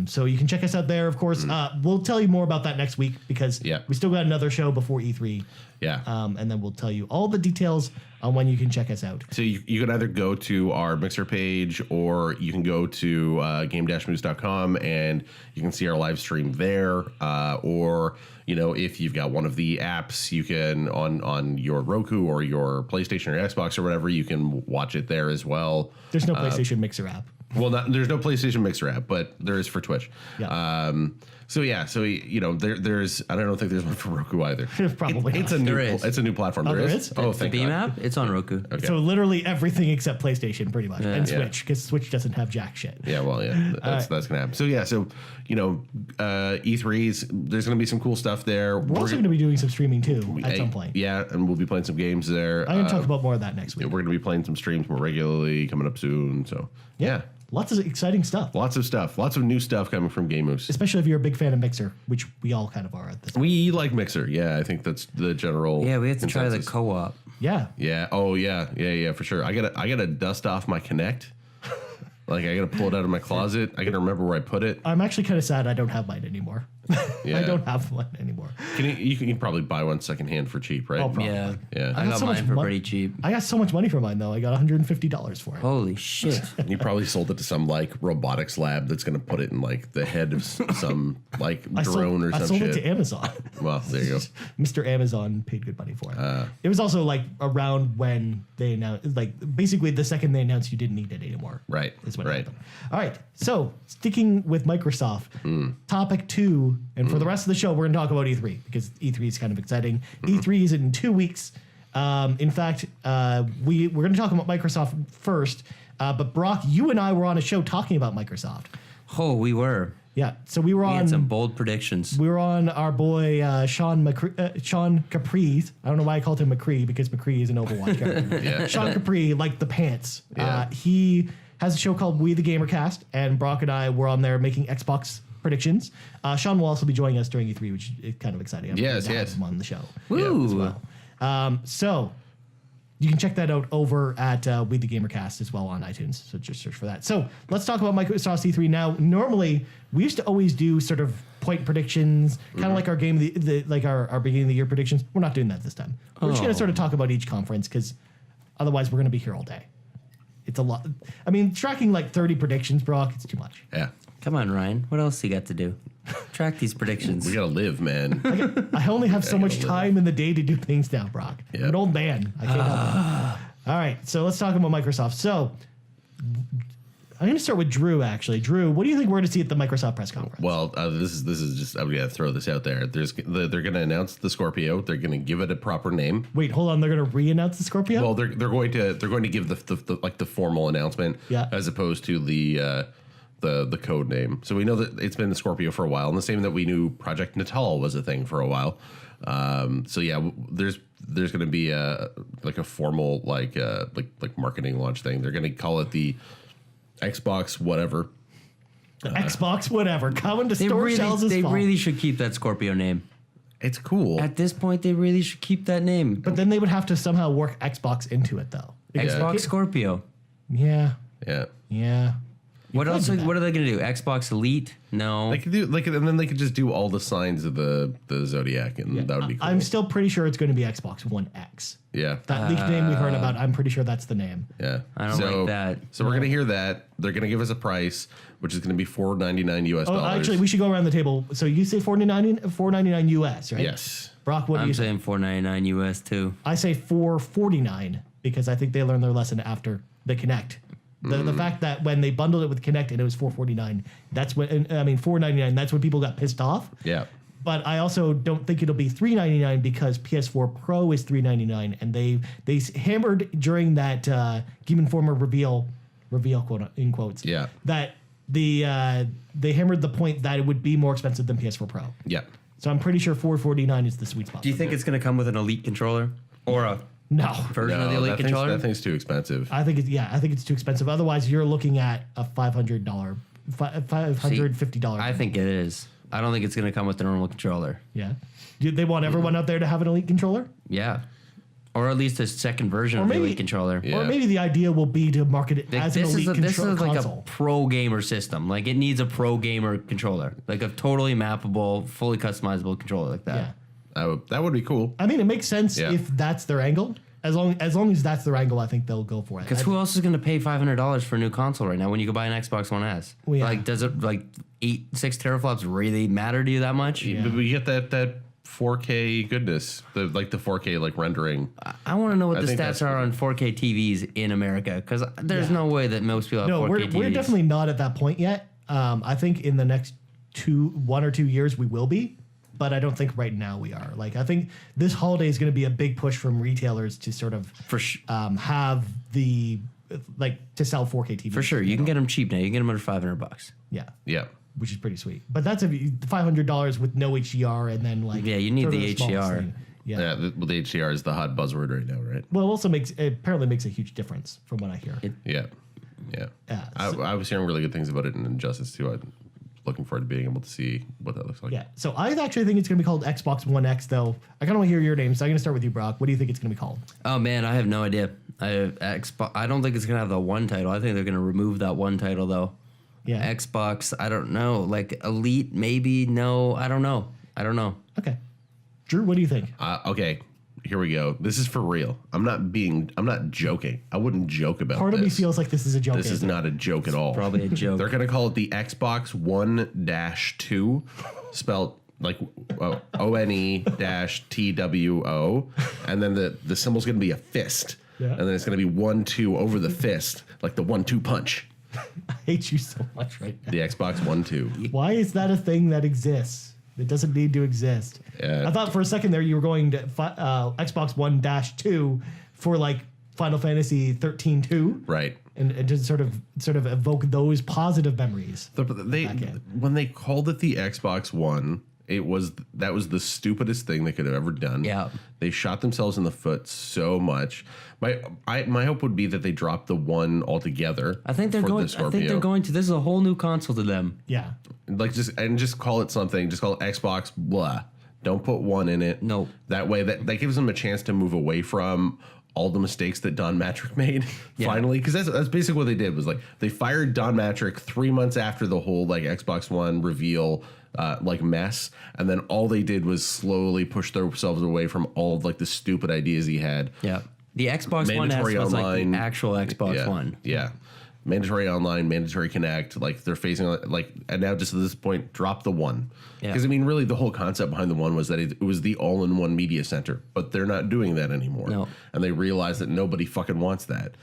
So you can check us out there. Of course, we'll tell you more about that next week because we still got another show before E3. Yeah. And then we'll tell you all the details on when you can check us out. So you can either go to our Mixer page or you can go to game-moose.com and you can see our live stream there. Or, if you've got one of the apps, you can on your Roku or your PlayStation or Xbox or whatever, you can watch it there as well. There's no PlayStation Mixer app. Well, there's no PlayStation Mixer app, but there is for Twitch. Yeah. There's I don't think there's one for Roku either. Probably it's not. It's a new platform. Oh, there there is. is? Oh, The thank Beam God. app, it's on Roku. Okay. So literally everything except PlayStation, pretty much, and Yeah. Switch, because Switch doesn't have jack shit. Yeah, well, that's gonna happen. So E3s. There's gonna be some cool stuff there. We're also going to be doing some streaming too at some point. Yeah, and we'll be playing some games there. I'm going to talk about more of that next week. We're gonna be playing some streams more regularly coming up soon. So yeah. Lots of exciting stuff, Lots of stuff. Lots of new stuff coming from Game Moose. especially if you're a big fan of Mixer, which we all kind of are at this point. We like Mixer. Yeah, I think that's the general. Yeah, we have to try the consensus. co-op. Yeah. Yeah. Oh yeah, for sure. I gotta dust off my Kinect. Like I gotta pull it out of my closet. I gotta remember where I put it. I'm actually kind of sad I don't have mine anymore. Yeah. I don't have one anymore. You can probably buy one secondhand for cheap, right? Oh, probably. Yeah. Yeah. I got so much mine for mon- pretty cheap. I got so much money for mine, though. I got $150 for it. Holy shit. You probably sold it to some like robotics lab that's gonna put it in like the head of some like drone or I some sold shit. it to Amazon. Well, there you go. Mr. Amazon paid good money for it. It was also like around when they announced, like basically the second they announced you didn't need it anymore. Right. Is what Right. happened. All right. So sticking with Microsoft, topic 2, and for the rest of the show, we're going to talk about E3 because E3 is kind of exciting. E3 is in 2 weeks. In fact, we're going to talk about Microsoft first. But Brock, you and I were on a show talking about Microsoft. Oh, we were. Yeah. So we were We on. had some bold predictions. We were on our boy Sean Capri. I don't know why I called him McCree because McCree is an Overwatch character. Yeah. Sean Capri, like the pants. Yeah. He has a show called We the Gamercast, and Brock and I were on there making Xbox predictions. Sean will also be joining us during E3, which is kind of exciting. I'm Yes, glad to have yes. him on the show. Woo. As well. So you can check that out over at We the Gamercast as well on iTunes. So just search for that. So let's talk about Microsoft E3 now. Normally, we used to always do sort of point predictions, kind of like our game, like our beginning of the year predictions. We're not doing that this time. We're just going to sort of talk about each conference because otherwise we're going to be here all day. It's a lot. I mean, tracking like 30 predictions, Brock, it's too much. Yeah. Come on, Ryan. What else you got to do? Track these predictions. We gotta live, man. I only have so much time in the day to do things now, Brock. I'm an old man. I can't help it. All right, so let's talk about Microsoft. So I'm going to start with Drew, actually. Drew, what do you think we're going to see at the Microsoft press conference? Well, this is just I'm gonna throw this out there. They're gonna announce the Scorpio. They're gonna give it a proper name. Wait, hold on. They're going to re-announce the Scorpio? Well, they're going to give the formal announcement, Yeah. as opposed to the code name. So we know that it's been the Scorpio for a while, and the same that we knew Project Natal was a thing for a while. So yeah, there's going to be a formal like marketing launch thing. They're going to call it the Xbox whatever. The Xbox, whatever. Coming to They store really, shelves this they fall. really should keep that Scorpio name. It's cool. At this point, they really should keep that name. But then they would have to somehow work Xbox into it, though. Xbox Scorpio. Yeah. Yeah. You What could else? do that. What are they going to do? Xbox Elite? No. They could do and then they could just do all the signs of the Zodiac, and that would be cool. I'm still pretty sure it's going to be Xbox One X. Yeah. That leaked name we heard about, I'm pretty sure that's the name. Yeah. I don't like that. So we're going to hear that. They're going to give us a price, which is going to be $4.99 US Oh, dollars. actually, we should go around the table. So you say $4.99 US, right? Yes. Brock, what do I'm you say? saying $4.99 US too. I say $4.49 because I think they learned their lesson after the Kinect. The fact that when they bundled it with Kinect and it was $4.49, that's when $4.99. That's when people got pissed off. Yeah. But I also don't think it'll be $3.99 because PS4 Pro is $3.99, and they hammered during that Game Informer reveal quote in quotes. Yeah. That they hammered the point that it would be more expensive than PS4 Pro. Yeah. So I'm pretty sure $4.49 is the sweet spot. Do you think it's going to come with an Elite controller or a No. version of the Elite controller? That thing's too expensive. I think it's too expensive. Otherwise, you're looking at a $550. I think it is. I don't think it's going to come with the normal controller. Yeah. Do they want everyone out there to have an Elite controller? Yeah. Or at least a second version of the Elite controller. Yeah. Or maybe the idea will be to market it as an Elite This is like console. a pro gamer system. Like it needs a pro gamer controller. Like a totally mappable, fully customizable controller like that. Yeah. That would be cool. I mean, it makes sense Yeah. if that's their angle. As long as that's their angle, I think they'll go for it. Because who else is going to pay $500 for a new console right now when you can buy an Xbox One S? Well, yeah. Like, does it like 6 teraflops really matter to you that much? But we get that 4K goodness, the 4K like rendering. I want to know what I the think stats that's are on 4K TVs in America because there's no way that most people have No, 4K TVs. we're definitely not at that point yet. I think in the next 1 or 2 years we will be, but I don't think right now we are. Like I think this holiday is going to be a big push from retailers to sort of have the to sell 4K TVs. For sure, you can get them cheap now. You can get them under $500. Yeah. Yeah. Which is pretty sweet. But that's $500 with no HDR and then you need sort of the smallest HDR. thing. Yeah. Yeah. The HDR is the hot buzzword right now, right? Well, it also apparently makes a huge difference from what I hear. Yeah. Yeah, I was hearing really good things about it in Injustice too. I'm looking forward to being able to see what that looks like. Yeah. So I actually think it's going to be called Xbox One X, though. I kind of want to hear your name, so I'm going to start with you, Brock. What do you think it's going to be called? Oh man, I have no idea. I don't think it's gonna have the one title. I think they're gonna remove that one title though. Yeah. Xbox, I don't know. Like Elite, maybe. No, I don't know. Okay. Drew, what do you think? Okay, here we go. This is for real. I'm not joking. I wouldn't joke about Part this. of me feels like this is a joke. This is not a joke at all. Probably a joke. They're gonna call it the Xbox One-2, spelled like ONE-TWO, and then the symbol's gonna be a fist, and then it's gonna be 1-2 over the fist, like the 1-2 punch. I hate you so much right now. The Xbox One-2. Why is that a thing that exists? It doesn't need to exist. Yeah. I thought for a second there you were going to Xbox One-2 for like Final Fantasy 13-2. Right. And just sort of evoke those positive memories. When they called it the Xbox One, that was the stupidest thing they could have ever done. Yeah. They shot themselves in the foot so much. My hope would be that they drop the one altogether. I think they're going to. This is a whole new console to them. Yeah. Just call it something. Just call it Xbox blah. Don't put one in it. No. That way that gives them a chance to move away from all the mistakes that Don Matrick made finally, because that's basically what they did. Was like they fired Don Matrick 3 months after the whole like Xbox One reveal mess, and then all they did was slowly push themselves away from all of like the stupid ideas he had. Yeah, the Xbox One S was like the actual Xbox One. Yeah. Mandatory online, mandatory connect, like they're facing and now just at this point, drop the one. Because I mean, really, the whole concept behind the one was that it was the all-in-one media center, but they're not doing that anymore. No. And they realize that nobody fucking wants that.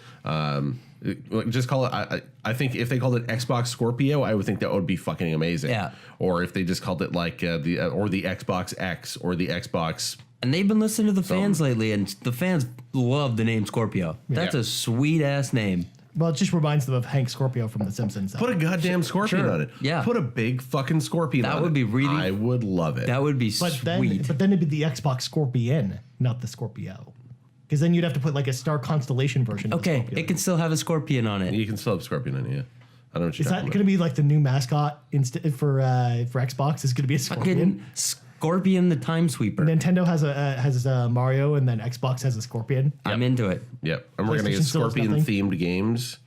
Just call it. I think if they called it Xbox Scorpio, I would think that would be fucking amazing. Yeah. Or if they just called it like the Xbox X or the Xbox. And they've been listening to the fans lately, and the fans love the name Scorpio. That's a sweet ass name. Well, it just reminds them of Hank Scorpio from The Simpsons. Put a goddamn scorpion on it. Yeah. Put a big fucking scorpion on it. That would be really. I would love it. That would be But sweet. then it'd be the Xbox Scorpion, not the Scorpio. Because then you'd have to put like a star constellation version. Okay, of Scorpio. it can still have a scorpion on it. You can still have scorpion on it, yeah. I don't know what you're Is that talking going to be like the new mascot for Xbox? Is going to be a scorpion? Fucking Scorpion the Time Sweeper. Nintendo has Mario, and then Xbox has a scorpion. I'm into it. Yep, and we're gonna get PlayStation still has scorpion nothing? themed games,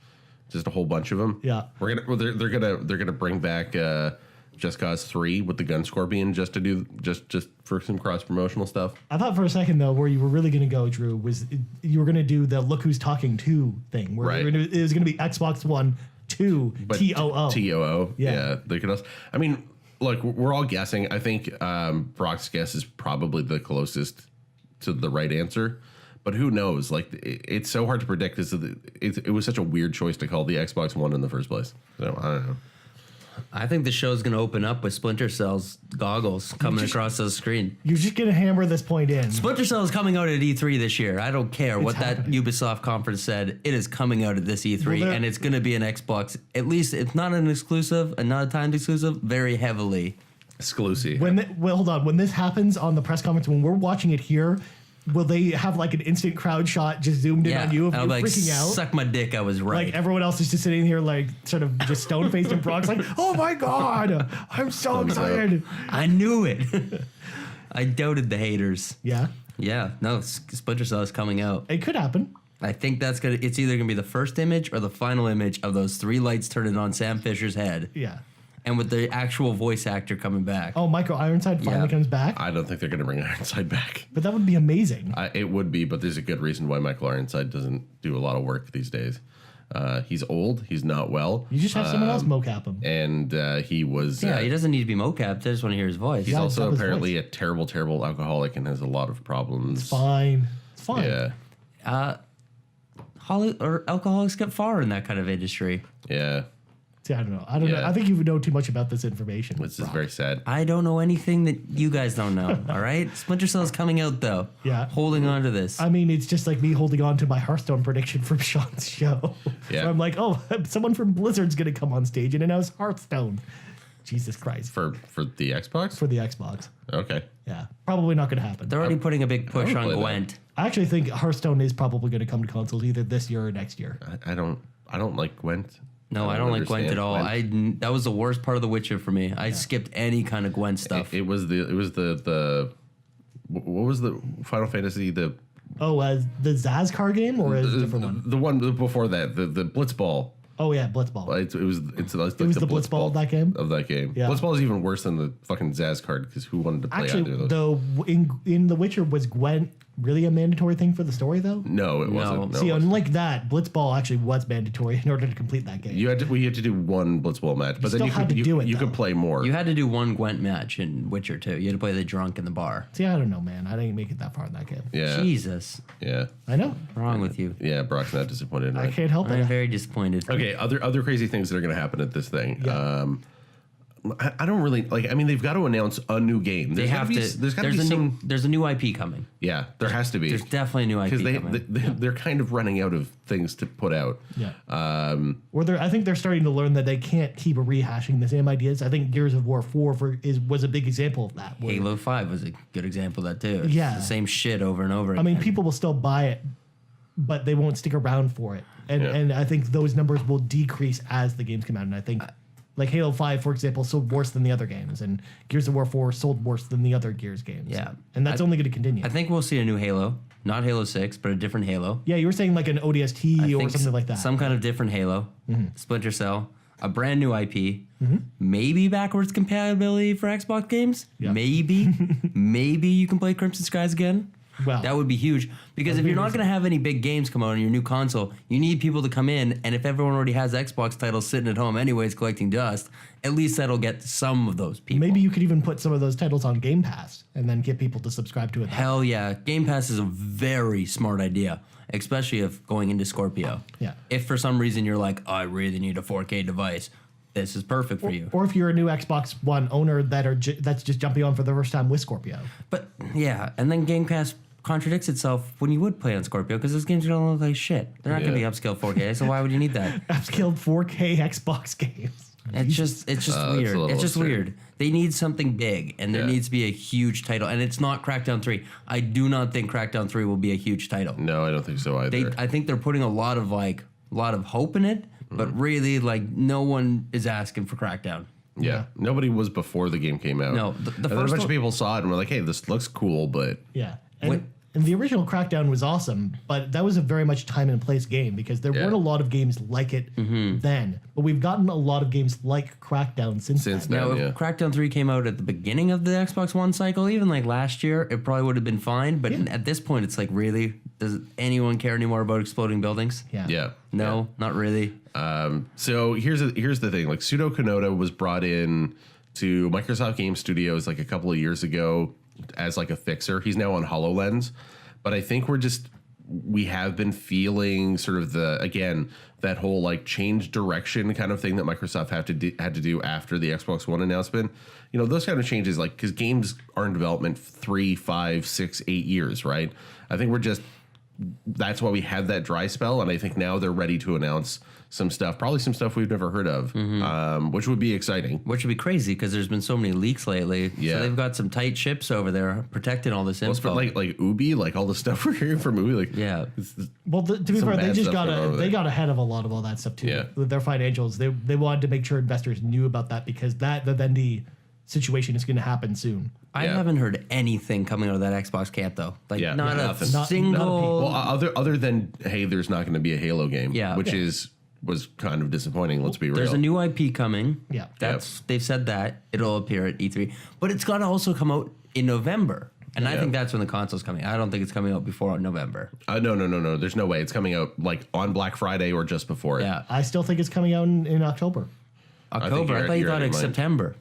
just a whole bunch of them. Yeah. they're gonna bring back Just Cause 3 with the gun scorpion just to do just for some cross promotional stuff. I thought for a second though, where you were really going to go, Drew, was you were going to do the Look Who's Talking 2 thing, where Right. it was going to be Xbox One 2 But TOO. TOO. Yeah. Yeah. They could also. I mean, look, we're all guessing. I think Brock's guess is probably the closest to the right answer. But who knows? Like, it's so hard to predict. It was such a weird choice to call the Xbox One in the first place. So I don't know. I think the show's going to open up with Splinter Cell's goggles coming across the screen. You're just going to hammer this point in. Splinter Cell is coming out at E3 this year. I don't care what that Ubisoft conference said. It is coming out at this E3, Well, and it's going to be an Xbox. At least it's not an exclusive and not a timed exclusive. Very heavily. Exclusive. Hold on. When this happens on the press conference, when we're watching it here, will they have like an instant crowd shot just zoomed in on you if and you're I'm like, freaking out? suck my dick, I was right. Like everyone else is just sitting here like sort of just stone faced and Brock's like, oh my God, I'm so excited. I knew it. I doubted the haters. Yeah, Yeah, no, Splinter Cell is coming out. it could happen. I think it's either gonna be the first image or the final image of those 3 lights turning on Sam Fisher's head. Yeah. And with the actual voice actor coming back. Oh, Michael Ironside finally Yeah. comes back. I don't think they're going to bring Ironside back. But that would be amazing. It would be, but there's a good reason why Michael Ironside doesn't do a lot of work these days. He's old. He's not well. You just have someone else mocap him. And he was... Yeah, he doesn't need to be mocapped. I just want to hear his voice. He's Yeah, also that was apparently a terrible, terrible alcoholic and has a lot of problems. Fine. It's fine. Yeah. Alcoholics get far in that kind of industry. Yeah. See, I don't know. I don't know. Yeah. I think you would know too much about this information. This is Brock. very sad. I don't know anything that you guys don't know. All right, Splinter Cell is coming out though. Yeah. Holding on to this. I mean, it's just like me holding on to my Hearthstone prediction from Sean's show. Yeah. So I'm like, oh, someone from Blizzard's going to come on stage and announce Hearthstone. Jesus Christ. For the Xbox? For the Xbox. Okay. Yeah. Probably not going to happen. They're already putting a big push would on play that. Gwent. I actually think Hearthstone is probably going to come to consoles either this year or next year. I don't like Gwent. No, I don't like Gwent at all. Gwent. That was the worst part of The Witcher for me. I skipped any kind of Gwent stuff. It was the what was the Final Fantasy the Oh, the Zazkar game or is it a different one? the one before that the Blitzball. Oh, yeah, Blitzball. It was like It was the Blitzball of that game? of that game. Yeah. Blitzball is even worse than the fucking Zaz card because who wanted to play either Actually, of those? though, in The Witcher, was Gwent really a mandatory thing for the story, though? No, it wasn't. No, See, it wasn't. unlike that, Blitzball actually was mandatory in order to complete that game. We had to do one Blitzball match, but then still you had could to do it, you though. could play more. You had to do one Gwent match in Witcher 2. You had to play the drunk in the bar. See, I don't know, man. I didn't make it that far in that game. Yeah, Jesus. yeah, I know. What's wrong with you? yeah. Brock's not disappointed. In I it. can't help I'm it. very disappointed. Okay, other crazy things that are going to happen at this thing. Yeah. I don't really like. I mean, they've got to announce a new game. They have to. There's got to be some. There's a new IP coming. Yeah, there has to be. There's definitely a new IP because coming. they're kind of running out of things to put out. Yeah. Or I think they're starting to learn that they can't keep rehashing the same ideas. I think Gears of War 4 was a big example of that. where- Halo 5 was a good example of that too. It's Yeah. the same shit over and over I again. mean, people will still buy it, but they won't stick around for it. And Yeah. and I think those numbers will decrease as the games come out. And I think, like Halo 5, for example, sold worse than the other games, and Gears of War 4 sold worse than the other Gears games. Yeah. And that's only going to continue. I think we'll see a new Halo, not Halo 6, but a different Halo. Yeah, you were saying like an ODST I or think something like that. Some kind of different Halo, Splinter Cell, a brand new IP, maybe backwards compatibility for Xbox games. Yeah. Maybe you can play Crimson Skies again. Well, That would be huge because if you're not going to have any big games come out on your new console, you need people to come in. And if everyone already has Xbox titles sitting at home anyways collecting dust, at least that'll get some of those people. maybe you could even put some of those titles on Game Pass and then get people to subscribe to it. Hell yeah. Game Pass is a very smart idea, especially if going into Scorpio. Yeah. If for some reason you're like, I really need a 4K device, this is perfect for you. Or if you're a new Xbox One owner that's just jumping on for the first time with Scorpio. But yeah, and then Game Pass contradicts itself when you would play on Scorpio because those games are gonna look like shit. They're not gonna be upscaled 4K, so why would you need that? Upscaled 4K Xbox games. It's just it's weird. a little It's just absurd. weird. They need something big, and there Yeah. needs to be a huge title. And it's not Crackdown 3. I do not think Crackdown 3 will be a huge title. No, I don't think so either. I think they're putting a lot of hope in it, but really no one is asking for Crackdown. yeah, nobody was before the game came out. No, the and then a first bunch one- of people saw it and were like, "Hey, this looks cool," but Yeah. What- And the original Crackdown was awesome, but that was a very much time and place game because there weren't a lot of games like it then. But we've gotten a lot of games like Crackdown since then. Now, Yeah. if Crackdown 3 came out at the beginning of the Xbox One cycle, even like last year, it probably would have been fine. But at this point, it's like, really? Does anyone care anymore about exploding buildings? Yeah. yeah. No, not really. So here's the thing. Like Pseudo Konoda was brought in to Microsoft Game Studios like a couple of years ago as like a fixer. He's now on HoloLens, but I think we have been feeling sort of that whole like change direction kind of thing that Microsoft had to do after the Xbox One announcement. You know, those kind of changes, like, because games are in development 3, 5, 6, 8 years, right? I think that's why we had that dry spell, and I think now they're ready to announce some stuff, probably some stuff we've never heard of, which would be exciting. Which would be crazy because there's been so many leaks lately. Yeah. So they've got some tight ships over there protecting all this info. Well, like Ubi, like all the stuff we're hearing from Ubi, like Yeah. Well, to be Some fair, they bad just stuff going on over they there. got ahead of a lot of all that stuff too. Yeah. With their financials, they wanted to make sure investors knew about that because the Vendy situation is going to happen soon. I Yeah. haven't heard anything coming out of that Xbox camp though. Like Yeah, not a nothing. Not a single. well, other than hey, there's not going to be a Halo game, Yeah. which Yeah. was kind of disappointing. Let's be real. There's a new IP coming. Yeah. They've said that it'll appear at E3, but it's got to also come out in November. And I Yeah. think that's when the console's coming. I don't think it's coming out before November. No. There's no way it's coming out like on Black Friday or just before it. Yeah. I still think it's coming out in October. October. I thought you you're thought out of it's your mind. September.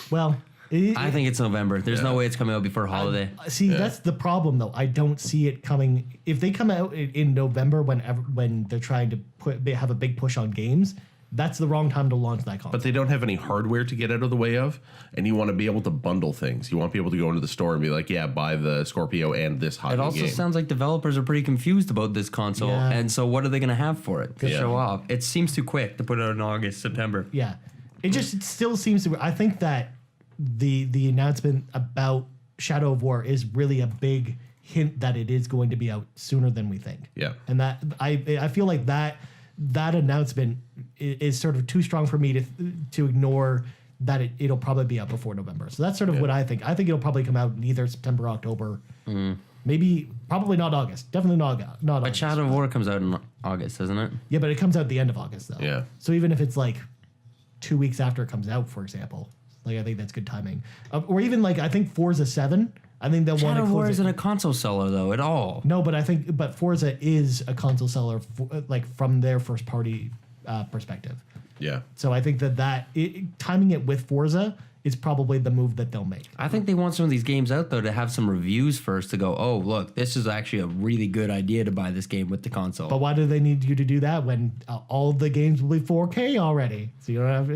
Well, I think it's November. There's no way it's coming out before holiday. see, that's the problem though. I don't see it coming. If they come out in November, when they're trying to have a big push on games, that's the wrong time to launch that console. But they don't have any hardware to get out of the way of, and you want to be able to bundle things. You want people to go into the store and be like, yeah, buy the Scorpio and this hot It new also game. sounds like developers are pretty confused about this console, Yeah. and so what are they going to have for it to Yeah. show off? It seems too quick to put it out in August, September. Yeah, it still seems to. I think that the announcement about Shadow of War is really a big hint that it is going to be out sooner than we think. Yeah. and that I feel like that announcement is sort of too strong for me to ignore that it'll probably be out before November. So that's sort of what I think. I think it'll probably come out in either September, or October, maybe probably not August. Definitely not But August. Shadow of War comes out in August, doesn't it? Yeah, but it comes out at the end of August though. Yeah. So even if it's like 2 weeks after it comes out, for example, like I think that's good timing. Or even like I think Forza 7. I think they'll want Shadow to of War close isn't it. a console seller though at all. No, but Forza is a console seller, like from their first party perspective. Yeah. So I think that timing it with Forza is probably the move that they'll make. I think they want some of these games out though to have some reviews first to go, oh look, this is actually a really good idea to buy this game with the console. But why do they need you to do that when all the games will be 4K already? So you don't have.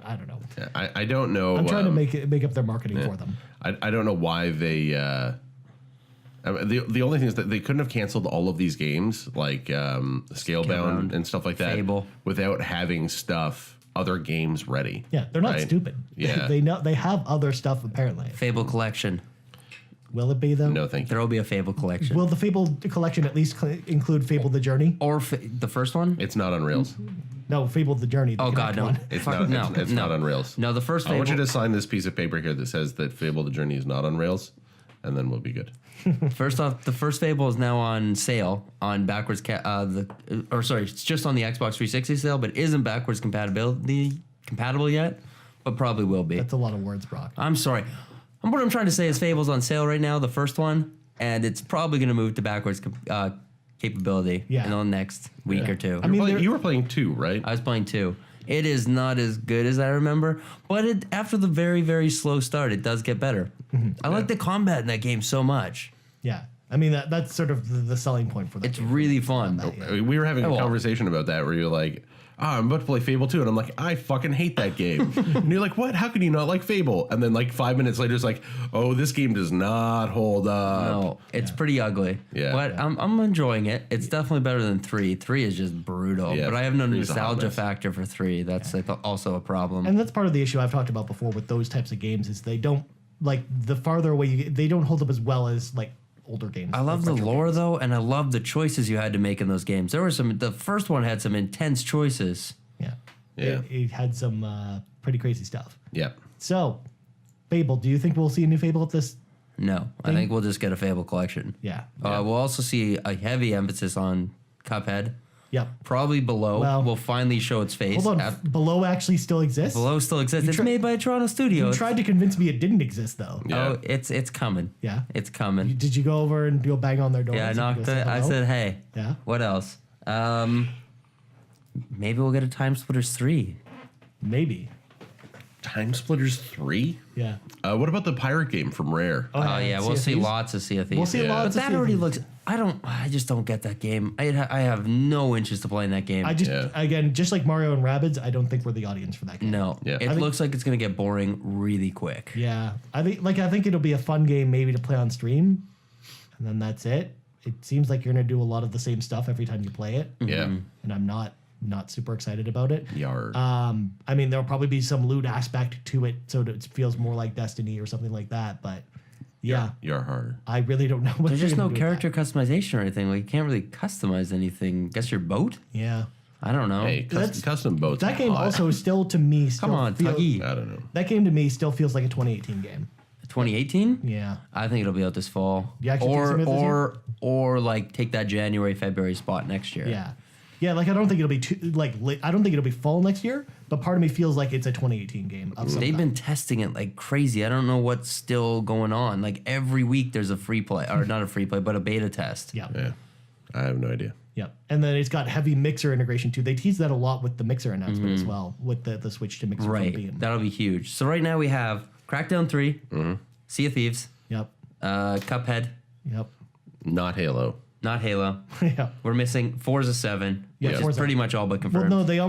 I don't know. I don't know. I'm trying to make up their marketing for them. I don't know why they. The only thing is that they couldn't have canceled all of these games like Scalebound and stuff like that Fable. without having other games ready. Yeah, they're not right? stupid. Yeah. They know they have other stuff apparently. Fable collection. Will it be though? No, thank you. There will be a Fable collection. Will the Fable collection at least include Fable the Journey? Or the first one? It's not on Rails. No, Fable the Journey. The Oh Kinect god, no. one. It's Fuck, not. It's not on Rails. No, the first I Fable. want you to sign this piece of paper here that says that Fable the Journey is not on Rails, and then we'll be good. First off, the first Fable is now on sale on backwards. It's just on the Xbox 360 sale, but isn't backwards compatible yet. But probably will be. That's a lot of words, Brock. I'm sorry. What I'm trying to say is Fable's on sale right now, the first one, and it's probably going to move to backwards capability in the next week or two. I mean, You were playing 2, right? I was playing 2. It is not as good as I remember, but after the very, very slow start, it does get better. I like the combat in that game so much. Yeah. I mean, that's sort of the selling point for that. It's really fun. We were having a well. conversation about that where you're like, I'm about to play Fable 2. And I'm like, I fucking hate that game. And you're like, what? How can you not like Fable? And then like 5 minutes later, it's like, oh, this game does not hold up. No, it's pretty ugly. Yeah. But Yeah. I'm enjoying it. It's definitely better than 3. 3 is just brutal. Yeah, But I have no 3 is a hot nostalgia mess. factor for 3. That's like also a problem. And that's part of the issue I've talked about before with those types of games is they don't, like, the farther away you get, they don't hold up as well as, like, older games. I love like the retro lore games. though, and I love the choices you had to make in those games. There were the first one had some intense choices. Yeah. Yeah. It had some pretty crazy stuff. Yeah. So, Fable, do you think we'll see a new Fable at this? No, I think we'll just get a Fable collection. Yeah. We'll also see a heavy emphasis on Cuphead. Yep. Probably Below Well, will finally show its face. Hold on. Below actually still exists? Below still exists. It's tri- made by a Toronto studio. You tried to convince me it didn't exist, though. Yeah. Oh, it's coming. Yeah. It's coming. Did you go over and go bang on their door? Yeah, I knocked it. I said, hey. Yeah. What else? Maybe we'll get a Time Splitters 3. Maybe. Time Splitters 3? Yeah. What about the pirate game from Rare? Oh, yeah. Sea We'll of see Thieves. lots of Sea of Thieves. We'll see Yeah. But lots of that Sea of already Thieves. looks. I just don't get that game. I have no interest to playing that game. I just, Yeah. again, just like Mario and Rabbids, I don't think we're the audience for that game. no. Yeah. It I looks like it's gonna get boring really quick. Yeah. I think it'll be a fun game maybe to play on stream, and then that's it. It seems like you're going to do a lot of the same stuff every time you play it, Yeah. and I'm not not super excited about it. Yar. I mean, there'll probably be some loot aspect to it, so it feels more like Destiny or something like that. But yeah, Yar hard. I really don't know what There's they're just gonna no do with character customization or anything. Like, you can't really customize anything. Guess your boat? that. Yeah, I don't know. Hey, That's- custom boats. that game hot. also still to me. Still Come on, Tuggy. I don't know. That game to me still feels like a 2018 game. 2018? Yeah, I think it'll be out this fall. You actually think it's gonna be out this Or like take that January, February spot next year. yeah, yeah. Like I don't think it'll be too I don't think it'll be fall next year. But part of me feels like it's a 2018 game. Of some They've kind. been testing it like crazy. I don't know what's still going on. Like every week there's a free play, or not a free play, but a beta test. Yeah. Yeah, I have no idea. Yep. And then it's got heavy mixer integration too. They teased that a lot with the mixer announcement as well, with the switch to mixer from Right. Beam. That'll be huge. So right now we have Crackdown 3, Sea of Thieves, Yep. Cuphead, Yep. Not Halo. not Halo. Yeah. We're missing Forza 7, Yeah, which is Forza. pretty much all but Well, confirmed. no, they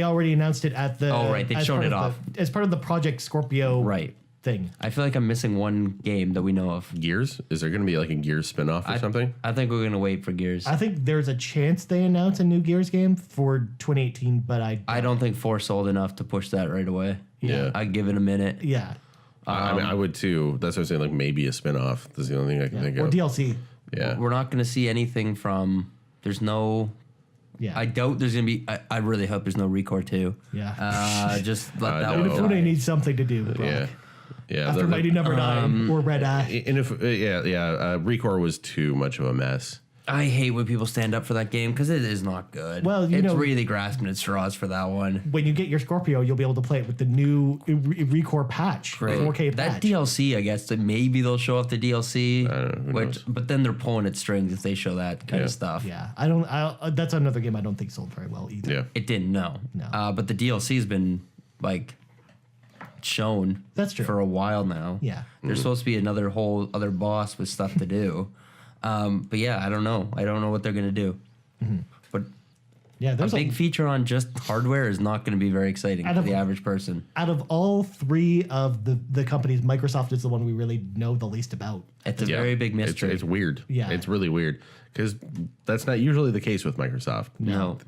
already announced it at the. Oh, right, they've as shown part it of off. as part of the Project Scorpio Right. thing. I feel like I'm missing one game that we know of. Gears? Is there going to be like a Gears spinoff or something? I think we're gonna wait for Gears. I think there's a chance they announce a new Gears game for 2018, but I don't think 4 sold enough to push that right away. Yeah. I'd give it a minute. yeah. I mean, I would too. That's what I'm saying. Like maybe a spinoff. That's the only thing I can think Or of. DLC. Yeah. We're not gonna see anything from. There's no. Yeah. I doubt there's gonna be. I really hope there's no Recore 2. Yeah. Just let I that know. one Inafune die. needs something to do. Brock. Yeah. Yeah. After the- Mighty Number 9 or Red Eye. and if Recore was too much of a mess. I hate when people stand up for that game because it is not good. Well, you it's know- really grasping at straws for that one. When you get your Scorpio, you'll be able to play it with the new Recore patch, 4K That patch. DLC, I guess, that maybe they'll show off the DLC. don't know, who knows? But then they're pulling at strings if they show that kind Yeah. of stuff. Yeah, I don't. That's another game I don't think sold very well either. Yeah. It didn't, no. No. But the DLC's been like shown. That's true. For a while now. Yeah. There's supposed to be another whole other boss with stuff to do. But yeah, I don't know. I don't know what they're gonna do. But Yeah, a there's big feature on just hardware is not going to be very exciting Out for of- the average person. out of all three of the companies, Microsoft is the one we really know the least about. It's a very big mystery. It's weird. Yeah. It's really weird because that's not usually the case with Microsoft. No.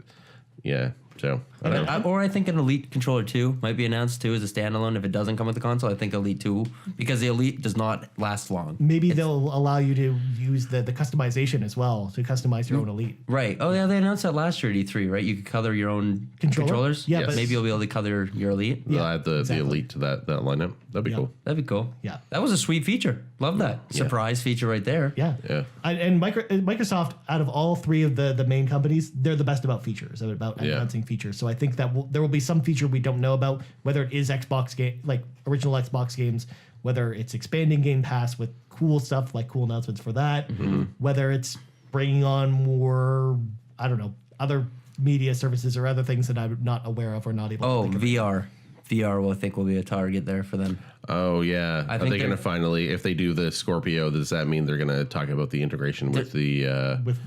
Yeah. So I don't know. Or I think an Elite Controller 2 might be announced too as a standalone if it doesn't come with the console. I think Elite 2, because the Elite does not last long. Maybe they'll allow you to use the customization as well to customize your own Elite. Right. Oh, yeah, they announced that last year at E3, right? You could color your own Controller? controllers. Yeah, Yes. but- Maybe you'll be able to color your Elite. They'll Yeah, add the exactly. Elite to that lineup. That'd be Yeah. cool. That'd be cool. Yeah. That was a sweet feature. Love that. Surprise feature right there. Yeah. Yeah. And Microsoft, out of all three of the main companies, they're the best about features, about Yeah. announcing features. So I think that there will be some feature we don't know about, whether it is Xbox game, like original Xbox games, whether it's expanding Game Pass with cool stuff, like cool announcements for that, Mm-hmm. whether it's bringing on more, I don't know, other media services or other things that I'm not aware of or not able Oh, to think of. VR. VR will, I think, will be a target there for them. Oh yeah. I Are think they going to they're- finally, if they do the Scorpio, does that mean they're going to talk about the integration with With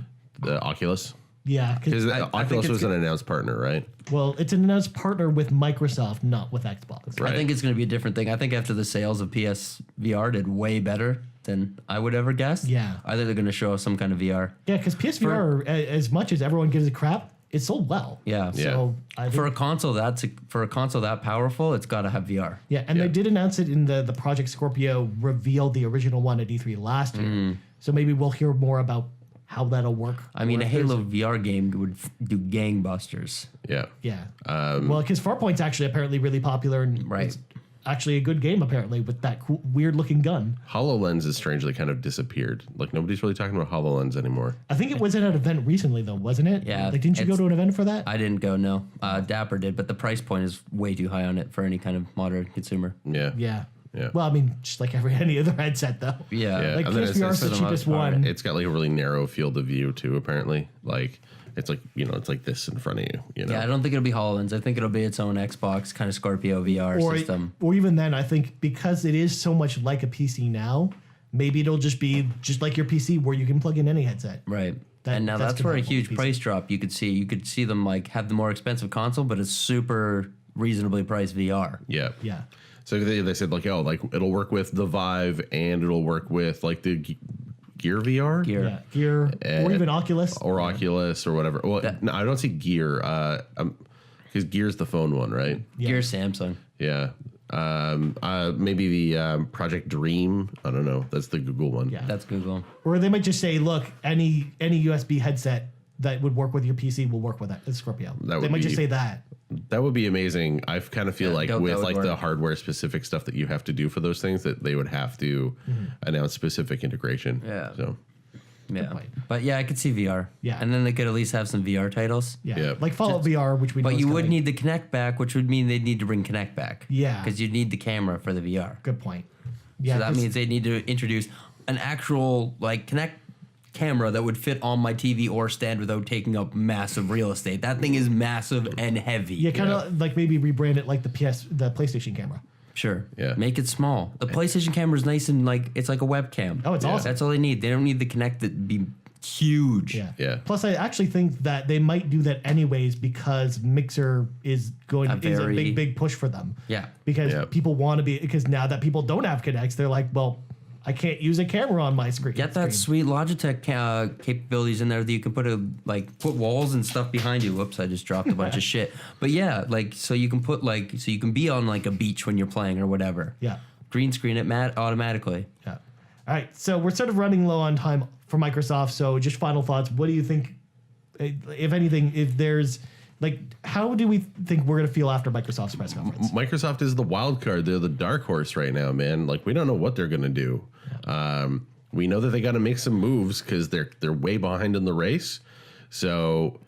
the Oculus? yeah, Because because I think Oculus it's was an announced partner, right? well, it's an announced partner with Microsoft, not with Xbox. Right. I think it's going to be a different thing. I think after the sales of PSVR did way better than I would ever guess. Yeah. I think they're going to show us some kind of VR. Yeah, because PSVR, as much as everyone gives it crap, it sold well. Yeah. So I think, For a console that powerful, it's got to have VR. yeah, and they did announce it in the Project Scorpio reveal, the original one at E3 last year. So maybe we'll hear more about how that'll work. I mean, or a if there's- Halo VR game would do gangbusters. Yeah. Yeah. Well, because Farpoint's actually apparently really popular and Right. it's actually a good game apparently with that cool, weird looking gun. HoloLens has strangely kind of disappeared. Like nobody's really talking about HoloLens anymore. I think it was at an event recently though, wasn't it? Yeah, Like, didn't you go it's- to an event for that? I didn't go, no. Dapper did, but the price point is way too high on it for any kind of moderate consumer. Yeah. Yeah. Yeah. Well, I mean, just like any other headset though. Yeah. Yeah. Like And then it PSVR is says the for the most cheapest part, one. It's got like a really narrow field of view too, apparently. Like it's like, it's like this in front of you, you know. Yeah, I don't think it'll be HoloLens. I think it'll be its own Xbox kind of Scorpio VR system. Or even then, I think because it is so much like a PC now, maybe it'll just be just like your PC where you can plug in any headset. Right. That- And now that's that's where a compatible with huge PC. price drop you could see. You could see them like have the more expensive console, but it's super reasonably priced VR. Yeah. Yeah. So they said like, oh, like it'll work with the Vive and it'll work with like the Gear VR? Gear. Yeah, Gear or even Oculus. Or Oculus or whatever. Well, no, I don't see Gear. Because Gear's the phone one, right? Yeah. Gear Samsung. Yeah. Maybe the Project Dream. I don't know. That's the Google one. Yeah. That's Google. Or they might just say, look, any USB headset that would work with your PC will work with it. It's Scorpio. That They would might be- just say that. That would be amazing. I kind of feel like that with would like work. the hardware specific stuff that you have to do for those things, that they would have to announce specific integration. Yeah. So Yeah. point. But yeah, I could see VR. Yeah. And then they could at least have some VR titles. Yeah. Yeah. Like Fallout VR, which we know But is you would coming. need the Kinect back, which would mean they'd need to bring Kinect back. Yeah. Because you'd need the camera for the VR. Good point. Yeah. So that 'cause- means they need to introduce an actual like Kinect camera that would fit on my TV or stand without taking up massive real estate. That thing is massive and heavy. Yeah, kind of like maybe rebrand it like the PlayStation camera. Sure. Yeah. Make it small. The PlayStation camera is nice and like it's like a webcam. Oh, it's awesome. That's all they need. They don't need the Kinect to be huge. Yeah. Yeah. Plus, I actually think that they might do that anyways because Mixer is a big push for them. Yeah. Because Yeah. people want to be, because now that people don't have Kinects, they're like, well, I can't use a camera on my screen. Get that sweet Logitech capabilities in there that you can put walls and stuff behind you. Whoops, I just dropped a bunch of shit. But yeah, like so you can so you can be on like a beach when you're playing or whatever. Yeah. Green screen it automatically. Yeah. All right. So we're sort of running low on time for Microsoft. So just final thoughts. What do you think, if anything, if there's like, how do we think we're going to feel after Microsoft's press conference? Microsoft is the wild card. They're the dark horse right now, man. Like we don't know what they're going to do. We know that they got to make some moves because they're way behind in the race. So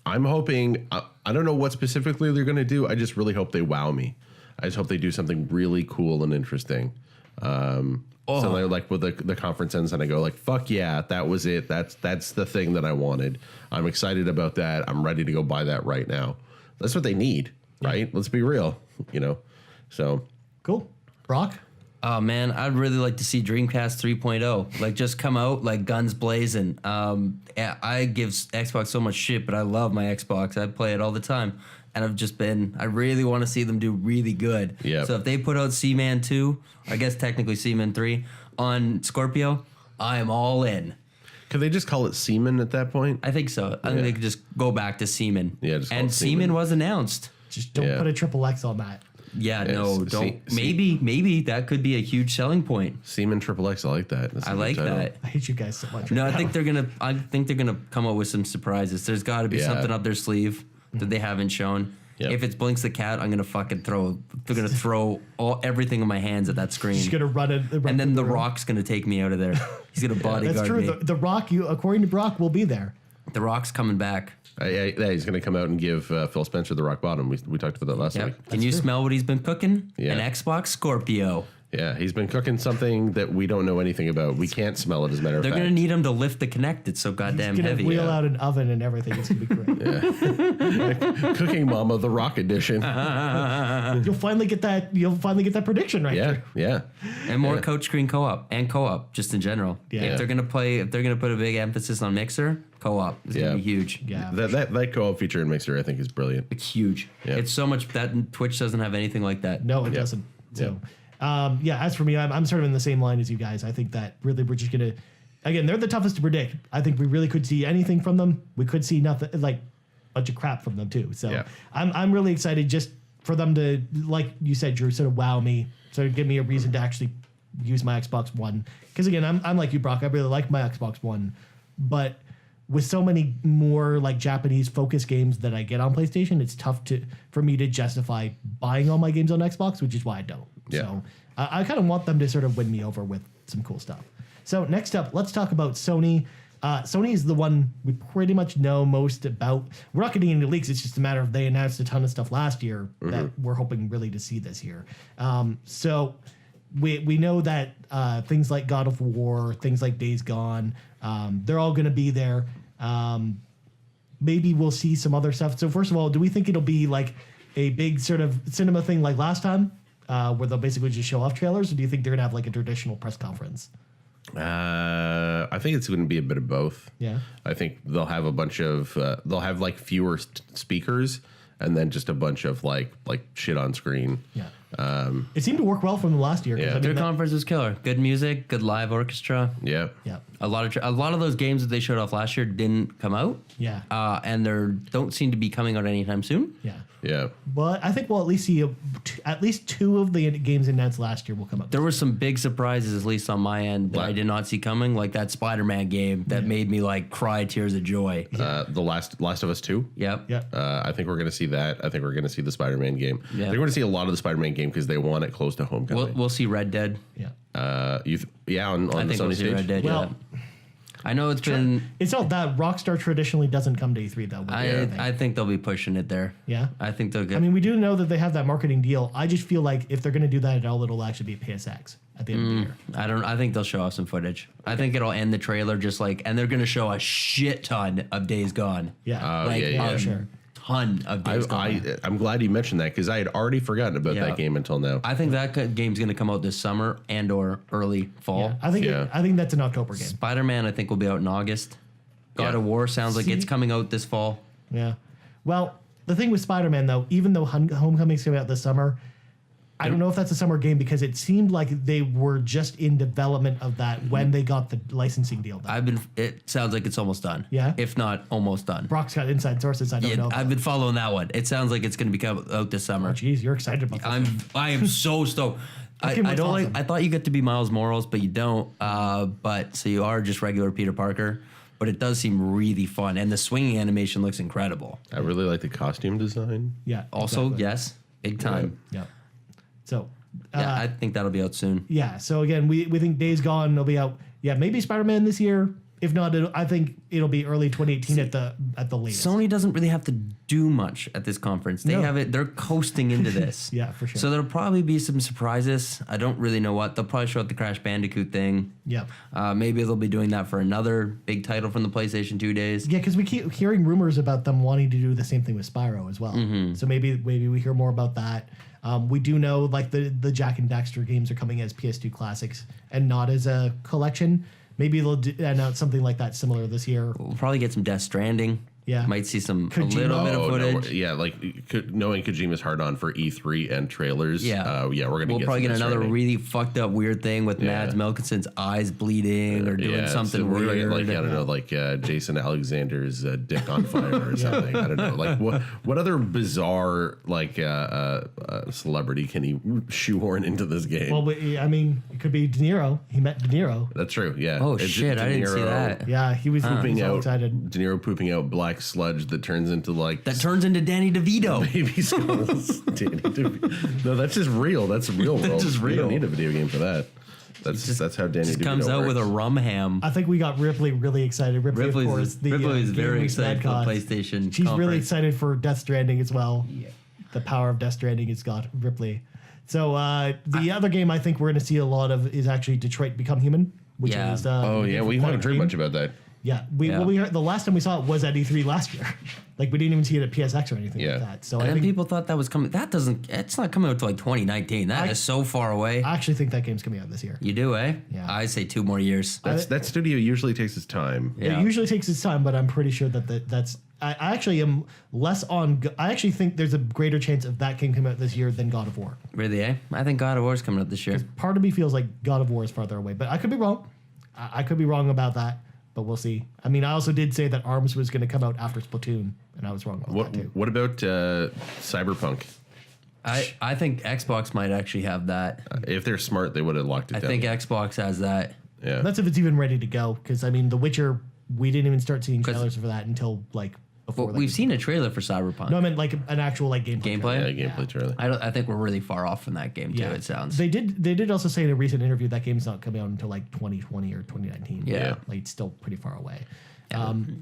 I'm hoping. I don't know what specifically they're going to do. I just really hope they wow me. I just hope they do something really cool and interesting. So like with the conference ends and I go like, fuck yeah, that was it. That's the thing that I wanted. I'm excited about that. I'm ready to go buy that right now. That's what they need, right? Let's be real, So Cool. Brock? Oh man, I'd really like to see Dreamcast 3.0 like just come out like guns blazing. Yeah, I give Xbox so much shit, but I love my Xbox. I play it all the time, and I really want to see them do really good. Yep. So if they put out Seaman 2, I guess technically Seaman 3 on Scorpio, I am all in. could they just call it Seaman at that point? I think so. I think they could just go back to Seaman. Yeah, just call and it Seaman. Seaman was announced. Just don't Yeah. put a triple X on that. Yeah, Yeah, no, don't. Maybe that could be a huge selling point. Seaman Triple X. I like that. That's a I good like title. that. I hate you guys so much. No, right I think now. they're gonna come up with some surprises. There's got to be Yeah. something up their sleeve that they haven't shown. Yep. If it's Blinks the Cat, I'm gonna fucking throw everything in my hands at that screen. Just gonna run it. And then The Rock's gonna take me out of there. He's gonna bodyguard That's true. me. The Rock, according to Brock, will be there. The Rock's coming back. Yeah, he's going to come out and give Phil Spencer the rock bottom. We talked about that last week. Yep. Can you smell what he's been cooking? Yeah. An Xbox Scorpio. Yeah, he's been cooking something that we don't know anything about. We can't smell it, as a matter of They're fact. gonna need him to lift the Kinect. It's so goddamn Gonna heavy. wheel out an oven and everything. It's gonna be great. Cooking Mama, the Rock edition. You'll finally get that prediction right. Yeah, there. yeah. And more coach screen co-op just in general. Yeah. If they're gonna put a big emphasis on Mixer, co-op is gonna be huge. Yeah. That co-op feature in Mixer, I think, is brilliant. It's huge. Yeah. It's so much that Twitch doesn't have anything like that. No, it doesn't. So, as for me, I'm sort of in the same line as you guys. I think that really we're just gonna, again, they're the toughest to predict. I think we really could see anything from them. We could see nothing, like a bunch of crap from them too. So Yeah. I'm really excited just for them to, like you said, Drew, sort of wow me, sort of give me a reason to actually use my Xbox One. Because again, I'm like you, Brock. I really like my Xbox One, but with so many more like Japanese focused games that I get on PlayStation, it's tough for me to justify buying all my games on Xbox, which is why I don't. Yeah. So I kind of want them to sort of win me over with some cool stuff. So next up, let's talk about Sony. Sony is the one we pretty much know most about. We're not getting any leaks. It's just a matter of they announced a ton of stuff last year that we're hoping really to see this year. So we know that things like God of War, things like Days Gone, they're all going to be there. Maybe we'll see some other stuff. So first of all, do we think it'll be like a big sort of cinema thing like last time, where they'll basically just show off trailers, or do you think they're gonna have like a traditional press conference? I think it's going to be a bit of both. Yeah. I think they'll have a bunch of they'll have like fewer speakers and then just a bunch of like shit on screen. Yeah. It seemed to work well from the last year. 'Cause, Yeah. I mean, Their that- conference was killer. Good music, good live orchestra. Yeah. yeah, A lot of those games that they showed off last year didn't come out. yeah, And they don't seem to be coming out anytime soon. yeah. Yeah. Well, I think we'll at least see at least 2 of the games announced last year will come up. There were some big surprises, at least on my end, that I did not see coming, like that Spider-Man game that made me like cry tears of joy. The Last of Us 2. Yep. Yeah, I think we're going to see that. I think we're going to see the Spider-Man game. Yeah. They're going to see a lot of the Spider-Man game because they want it close to Homecoming. We'll see Red Dead. yeah. On I the think we'll Sony see stage. Red Dead. Well, Yeah. I know it's been. It's not that Rockstar traditionally doesn't come to E3 though. I think they'll be pushing it there. Yeah. I think they'll get. I mean, we do know that they have that marketing deal. I just feel like if they're going to do that at all, it'll actually be PSX at the end of the year. I think they'll show off some footage. I think it'll end the trailer just like, and they're gonna show a shit ton of Days Gone. Yeah. Like, yeah. Oh, sure. Ton of Days Gone. I'm glad you mentioned that because I had already forgotten about Yeah. that game until now. I think that game's gonna come out this summer and or early fall. Yeah. I think Yeah. I think that's an October game. Spider-Man, I think will be out in August. God Yeah. of War sounds like See- it's coming out this fall. Yeah. Well, the thing with Spider-Man though, even though Homecoming's coming out this summer, I don't know if that's a summer game because it seemed like they were just in development of that when they got the licensing deal done. It sounds like it's almost done. Yeah? If not almost done. Brock's got inside sources. I don't know. I've been following that one. It sounds like it's going to be coming out this summer. Jeez, you're excited about that. I am so stoked. I game looks don't awesome. like. I thought you get to be Miles Morales, but you don't. But so you are just regular Peter Parker. But it does seem really fun, and the swinging animation looks incredible. I really like the costume design. Yeah. Also, exactly. yes, big time. Yeah. So. Yeah, I think that'll be out soon. Yeah. So again, we think Days Gone will be out. Yeah, maybe Spider-Man this year. If not, I think it'll be early 2018 at the latest. Sony doesn't really have to do much at this conference. They No. have it. They're coasting into this. Yeah, for sure. So there'll probably be some surprises. I don't really know what. They'll probably show up the Crash Bandicoot thing. Yeah. Maybe they'll be doing that for another big title from the PlayStation 2 days. Yeah, because we keep hearing rumors about them wanting to do the same thing with Spyro as well. Mm-hmm. So maybe we hear more about that. We do know like the Jack and Daxter games are coming as PS2 classics and not as a collection. Maybe they'll announce something like that similar this year. We'll probably get some Death Stranding. Yeah. Might see a Kojima. little bit of footage. Knowing Kojima's hard on for E3 and trailers. Yeah. We're gonna. We'll probably get another Stranding. really fucked up weird thing with Mads Mikkelsen's eyes bleeding or doing something so we're gonna weird. get, like, I don't know, like Jason Alexander's dick on fire or something. I don't know. Like what other bizarre celebrity can he shoehorn into this game? Well, I mean, it could be De Niro. He met De Niro. That's true. Yeah. Oh It's shit! De I didn't see Niro that. Yeah, he was Pooping so out. excited. De Niro pooping out black sludge that turns into like That turns into Danny DeVito. baby skulls. No, that's just real. That's real world. just You real. don't need a video game for that. That's how Danny Just DeVito comes out with a works. rum ham. I think we got Ripley really excited. Ripley, of course, Ripley's very Game Week excited for the Madcon. PlayStation. She's really conference. excited for Death Stranding as well. Yeah. The power of Death Stranding has got Ripley. So the other game I think we're going to see a lot of is actually Detroit Become Human, which Yeah. is Oh yeah, we haven't heard much about that. Yeah, we heard the last time we saw it was at E3 last year. Like we didn't even see it at PSX or anything Yeah. like that. So And I then think people thought that was coming. It's not coming out till like 2019. That is so far away. I actually think that game's coming out this year. You do, eh? Yeah. I say 2 more years. That studio usually takes its time. Yeah. It usually takes its time, but I'm pretty sure that's. I actually am less on. I actually think there's a greater chance of that game coming out this year than God of War. Really, eh? I think God of War's coming out this year. Part of me feels like God of War is farther away, but I could be wrong. I could be wrong about that, but we'll see. I mean, I also did say that ARMS was going to come out after Splatoon, and I was wrong about that too. What about Cyberpunk? I think Xbox might actually have that. If they're smart, they would have locked it I down. think Xbox has that. Yeah. That's if it's even ready to go, because I mean, The Witcher, we didn't even start seeing trailers for that until like before. Well, that we've game. seen a trailer for Cyberpunk. No, I meant like an actual like gameplay. Gameplay? Yeah, gameplay trailer. I think we're really far off from that game too. Yeah. It sounds. They did also say in a recent interview that game's not coming out until like 2020 or 2019. Yeah. Like it's still pretty far away.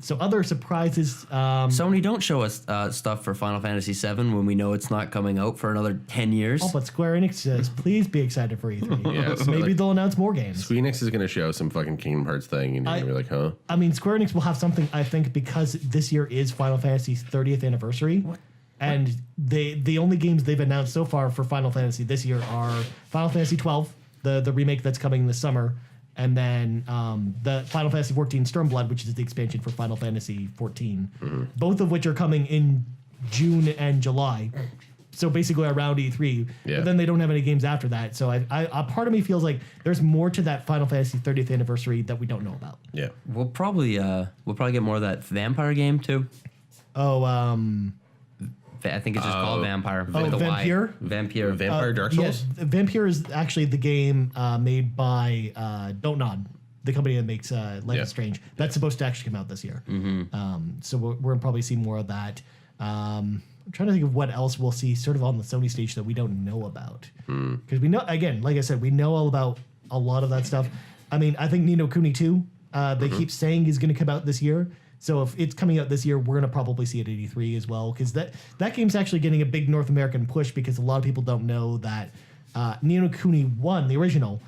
So other surprises. Sony, don't show us stuff for Final Fantasy VII when we know it's not coming out for another 10 years. Oh, but Square Enix says, please be excited for E3. Yeah, so Maybe like- they'll announce more games. Phoenix is going to show some fucking Kingdom Hearts thing, and you're going to be like, huh? I mean, Square Enix will have something, I think, because this year is Final Fantasy's 30th anniversary. And the only games they've announced so far for Final Fantasy this year are Final Fantasy 12, the remake that's coming this summer, and then the Final Fantasy 14 Stormblood, which is the expansion for Final Fantasy 14. Both of which are coming in June and July. So basically around E3, Yeah. but then they don't have any games after that. So a part of me feels like there's more to that Final Fantasy 30th anniversary that we don't know about. Yeah. We'll probably get more of that vampire game too. Oh, I think it's just called Vampire. Oh, with a Y. Vampire? Vampire. Vampire Dark Souls. Yeah, Vampire is actually the game made by Don't Nod, the company that makes Life is Strange. That's supposed to actually come out this year. So we're going to probably see more of that. I'm trying to think of what else we'll see sort of on the Sony stage that we don't know about. Because we know, again, like I said, we know all about a lot of that stuff. I mean, I think Ni no Kuni 2, they keep saying is going to come out this year. So if it's coming out this year, we're going to probably see it at E3 as well. Because that game's actually getting a big North American push because a lot of people don't know that Ni no Kuni 1, the original,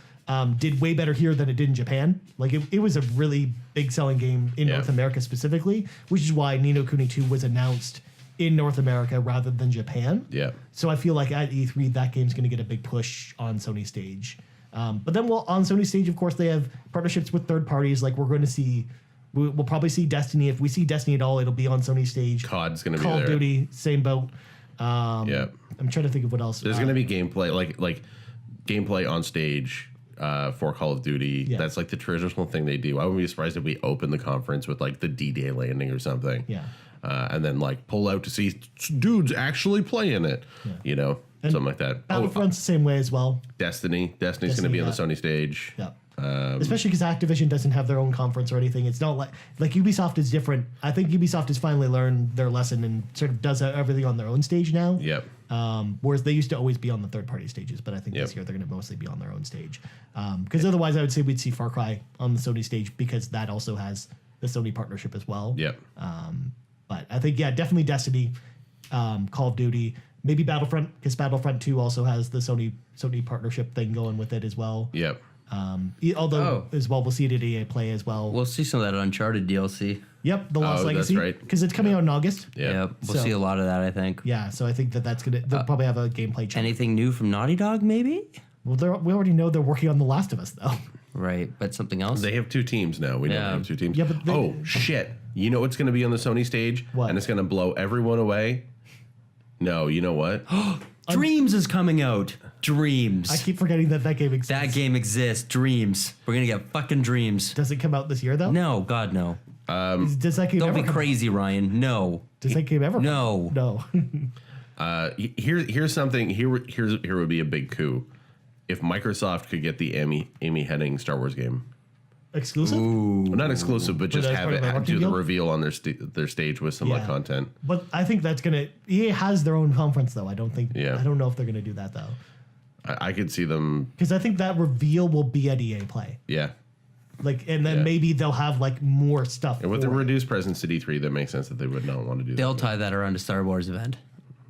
did way better here than it did in Japan. Like it was a really big selling game in North America specifically, which is why Ni no Kuni 2 was announced in North America rather than Japan. Yeah. So I feel like at E3 that game's going to get a big push on Sony stage. But then on Sony stage, of course, they have partnerships with third parties. Like we're going to see, we'll probably see Destiny. If we see Destiny at all, it'll be on Sony stage. COD's going to be Call there. of Duty, same boat. Yeah. I'm trying to think of what else. There's going to be gameplay, like gameplay on stage for Call of Duty. Yeah. That's like the traditional thing they do. I wouldn't be surprised if we open the conference with like the D-Day landing or something. Yeah. And then like pull out to see dudes actually playing it. You know, And something like that. Battlefront's the same way as well. Destiny's going to be on the Sony stage. Yeah. Especially because Activision doesn't have their own conference or anything. It's not like Ubisoft is different. I think Ubisoft has finally learned their lesson and sort of does everything on their own stage now. Yep. Whereas they used to always be on the third-party stages, but I think this year they're going to mostly be on their own stage. Because otherwise, I would say we'd see Far Cry on the Sony stage because that also has the Sony partnership as well. Yep. But I think, definitely Destiny, Call of Duty, maybe Battlefront, because Battlefront 2 also has the Sony partnership thing going with it as well. Yep. Although, as well, we'll see it at EA Play as well. We'll see some of that Uncharted DLC. Yep, The Lost Oh, that's Legacy. right. Because it's coming out in August. Yeah. We'll So- see a lot of that, I think. Yeah, so I think that's going to... They'll probably have a gameplay chunk. Anything new from Naughty Dog, maybe? Well, we already know they're working on The Last of Us, though. Right, but something else? They have two teams now. We know Yeah. they have two teams. Yeah, but oh, shit. You know what's going to be on the Sony stage? What? And it's going to blow everyone away? No, you know what? Dreams is coming out. Dreams. I keep forgetting that game exists. That game exists. Dreams. We're going to get fucking Dreams. Does it come out this year, though? No, God, no. Does that game Don't ever be come crazy, Ryan. No. out? Does that game ever No. No. Here's something. Here would be a big coup. If Microsoft could get the Amy Hennig Star Wars game. Exclusive? Well, not exclusive, but just as have part of it their do marketing the deal? reveal on their stage with some like Yeah. content. But I think that's going to... EA has their own conference, though. I don't know if they're going to do that, though. I could see them. Because I think that reveal will be at EA Play. Yeah. And then Yeah. maybe they'll have more stuff. And with the for it. reduced presence at E3, that makes sense that they would not want to do They'll that. tie that around a Star Wars event,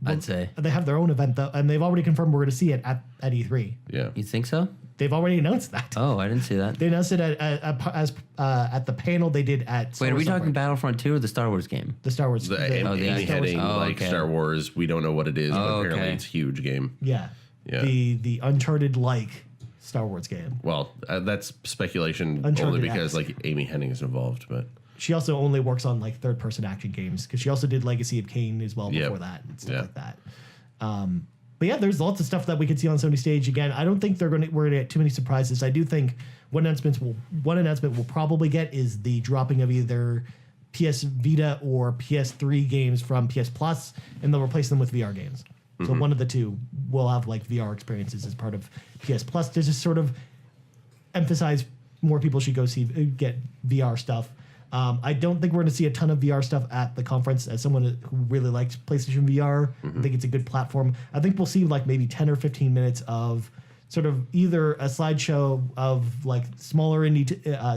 I'd say. They have their own event, though, and they've already confirmed we're going to see it at E3. Yeah. You think so? They've already announced that. Oh, I didn't see that. They announced it at the panel they did at. Wait, are we Star talking Wars Battlefront 2 or the Star Wars game? the Star Wars? The Amy Star Wars- Hennig, okay. Star Wars, we don't know what it is, but Oh, apparently okay. it's a huge game. Yeah. Yeah. The Uncharted Star Wars game. Well, that's speculation only Uncharted because X. Amy Hennig is involved, but She also only works on third person action games because she also did Legacy of Kain as well Yep. before that and stuff Yeah. like that. But yeah, there's lots of stuff that we could see on Sony stage. Again, I don't think we're going to get too many surprises. I do think one announcement we'll probably get is the dropping of either PS Vita or PS3 games from PS Plus, and they'll replace them with VR games. So one of the two will have VR experiences as part of PS Plus to just sort of emphasize more people should go get VR stuff. I don't think we're going to see a ton of VR stuff at the conference. As someone who really likes PlayStation VR, I think it's a good platform. I think we'll see maybe 10 or 15 minutes of sort of either a slideshow of smaller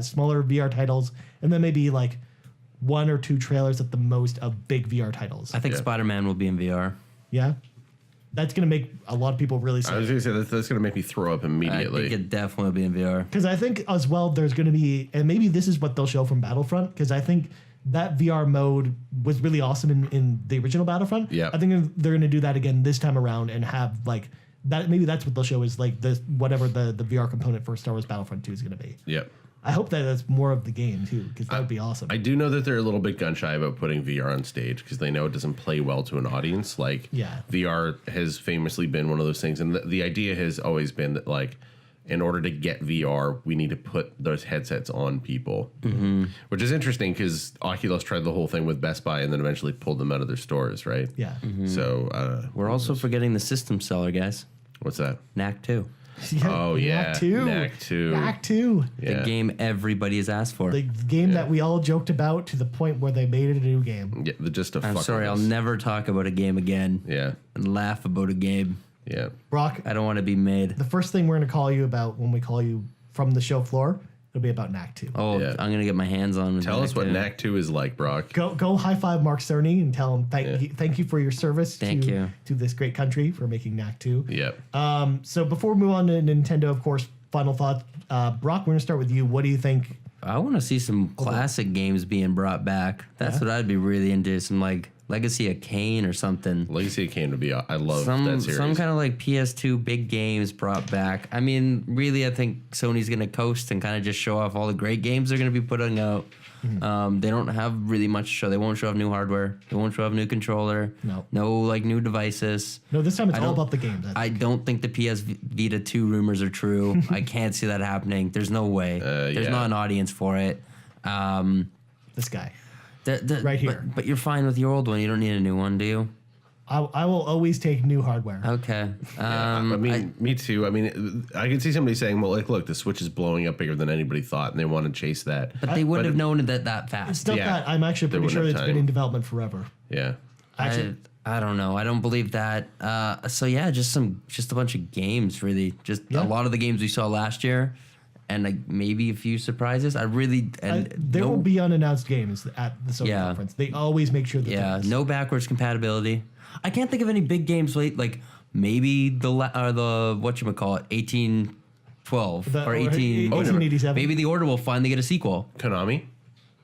smaller VR titles, and then maybe one or two trailers at the most of big VR titles. I think Yeah. Spider-Man will be in VR. Yeah, that's going to make a lot of people really I was sad. going to say that's going to make me throw up I immediately. think it definitely will be in VR. Because I think as well, there's going to be, and maybe this is what they'll show from Battlefront, because I think that VR mode was really awesome in the original Battlefront. Yeah. I think they're going to do that again this time around and have that. Maybe that's what they'll show is the VR component for Star Wars Battlefront 2 is going to be. Yep. I hope that that's more of the game too, because that would be awesome. I do know that they're a little bit gun shy about putting VR on stage because they know it doesn't play well to an audience. Like, VR has famously been one of those things, and the idea has always been that, like, in order to get VR, we need to put those headsets on people, which is interesting because Oculus tried the whole thing with Best Buy and then eventually pulled them out of their stores, right? Yeah. So We're also forgetting the system seller, guys. what's that? Knack 2. Oh, yeah. Knack 2. Knack 2. Knack 2. The game everybody has asked for. The game that we all joked about to the point where they made it a new game. Yeah, just a I'm fuck sorry, with I'll us. never talk about a game again Yeah, and laugh about a game. yeah. Brock, I don't want to be made. the first thing we're going to call you about when we call you from the show floor, it'll be about Knack 2. Oh, Yeah. I'm going to get my hands on Tell us what Knack 2 is like, Brock. Go high five Mark Cerny and tell him thank you for your service Thank you. to this great country for making Knack 2. Yep. So before we move on to Nintendo, of course, final thoughts. Brock, we're going to start with you. What do you think? I want to see some classic games being brought back. That's what I'd be really into. Some like Legacy of Kain or something. Legacy of Kain would be. I love Some that series. kind of like PS2 big games brought back. I mean, really, I think Sony's going to coast and kind of just show off all the great games they're going to be putting out. They don't have really much to show. They won't show off new hardware. They won't show off new controller. No like new devices. No, this time it's I all don't- about the games. I don't think the PS Vita 2 rumors are true. I can't see that happening. There's no way. There's yeah. not an audience for it. This guy. Right here. But you're fine with your old one. You don't need a new one, do you? I will always take new hardware. Okay. I mean, me too. I mean, I can see somebody saying, "Well, like, look, the Switch is blowing up bigger than anybody thought, and they want to chase that." But they wouldn't but have known that It's fast. not Yeah. that. I'm actually They pretty sure wouldn't it's have been time. in development forever. Yeah. Actually, I don't know. I don't believe that. So yeah, just a bunch of games, really. Just a lot of the games we saw last year, and like maybe a few surprises. there will be unannounced games at the Sony Yeah. conference. They always make sure that there Yeah, is. no backwards compatibility. I can't think of any big games like maybe the whatchamacallit 1812 or 18 1887. Maybe the Order will finally get a sequel. Konami.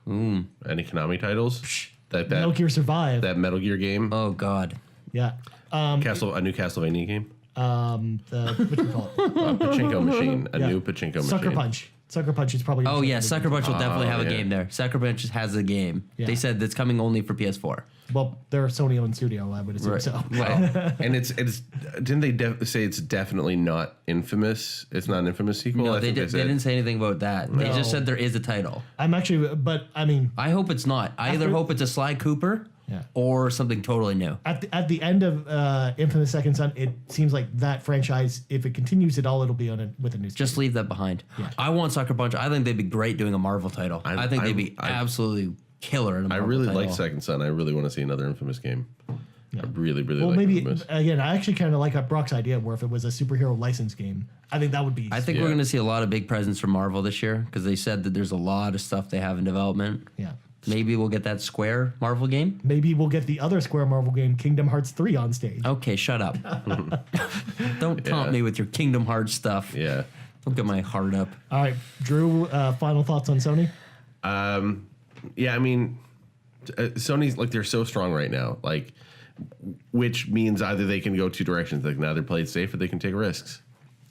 Any Konami titles? That Metal Gear Survive. that Metal Gear game. Oh God. Yeah. A new Castlevania game. What do you call it? Pachinko machine. A Yeah. new pachinko machine. Sucker Punch. Sucker Punch is probably. Oh yeah, Sucker Punch will definitely have a yeah. game there. Sucker Punch has a game. Yeah. They said that's coming only for PS4. Well, they're a Sony-owned studio. I would assume Right. so. Right. And it's didn't they say it's definitely not Infamous? It's not an Infamous sequel. No, I they think did. They said. didn't say anything about that. They No. just said there is a title. I'm actually, but I mean, I hope it's not. I either After- hope it's a Sly Cooper Yeah. or something totally new. at the end of Infamous Second Son, it seems like that franchise, if it continues at all, it'll be with a new. Just leave that behind. I want Sucker Punch. I think they'd be great doing a Marvel title. I think they'd be absolutely killer in a I Marvel really title. like Second Son. I really want to see another Infamous game. I really Well, like maybe Infamous. again, I actually kind of like Brock's idea where if it was a superhero license game, I think that would be. I think Yeah. we're going to see a lot of big presents from Marvel this year because they said that there's a lot of stuff they have in development. yeah. Maybe we'll get that Square Marvel game. Maybe we'll get the other Square Marvel game, Kingdom Hearts 3, on stage. Okay, shut up. Don't taunt me with your Kingdom Hearts stuff. Yeah. Don't get my heart up. All right, Drew. Final thoughts on Sony? Yeah, I mean, Sony's like they're so strong right now, like, which means either they can go two directions. They can either play it safe or they can take risks.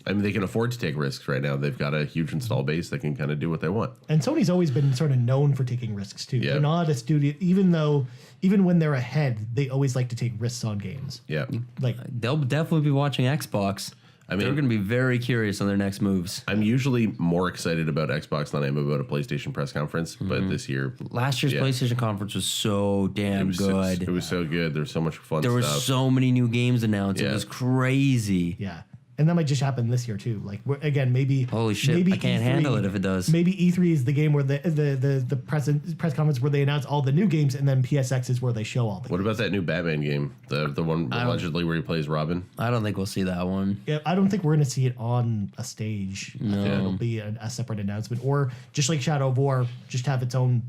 I mean, they can afford to take risks right now. They've got a huge install base that can kind of do what they want. And Sony's always been sort of known for taking risks too. Yeah. They're not a studio, even when they're ahead, they always like to take risks on games. Yeah, Like, They'll definitely be watching Xbox. I mean- they're going to be very curious on their next moves. I'm usually more excited about Xbox than I am about a PlayStation press conference. But this year, Last year's Yeah. PlayStation conference was so damn good. It was so good. There's so much fun There were stuff. so many new games announced. It Yeah. was crazy. yeah. And that might just happen this year too. Like again, maybe Holy shit, maybe I can't handle it if it does. Maybe E3 is the game where the press conference where they announce all the new games, and then PSX is where they show all the. What about that new Batman game? The one allegedly where he plays Robin? I don't think we'll see that one. Yeah, I don't think we're going to see it on a stage. I think it'll be a separate announcement, or just like Shadow of War, just have its own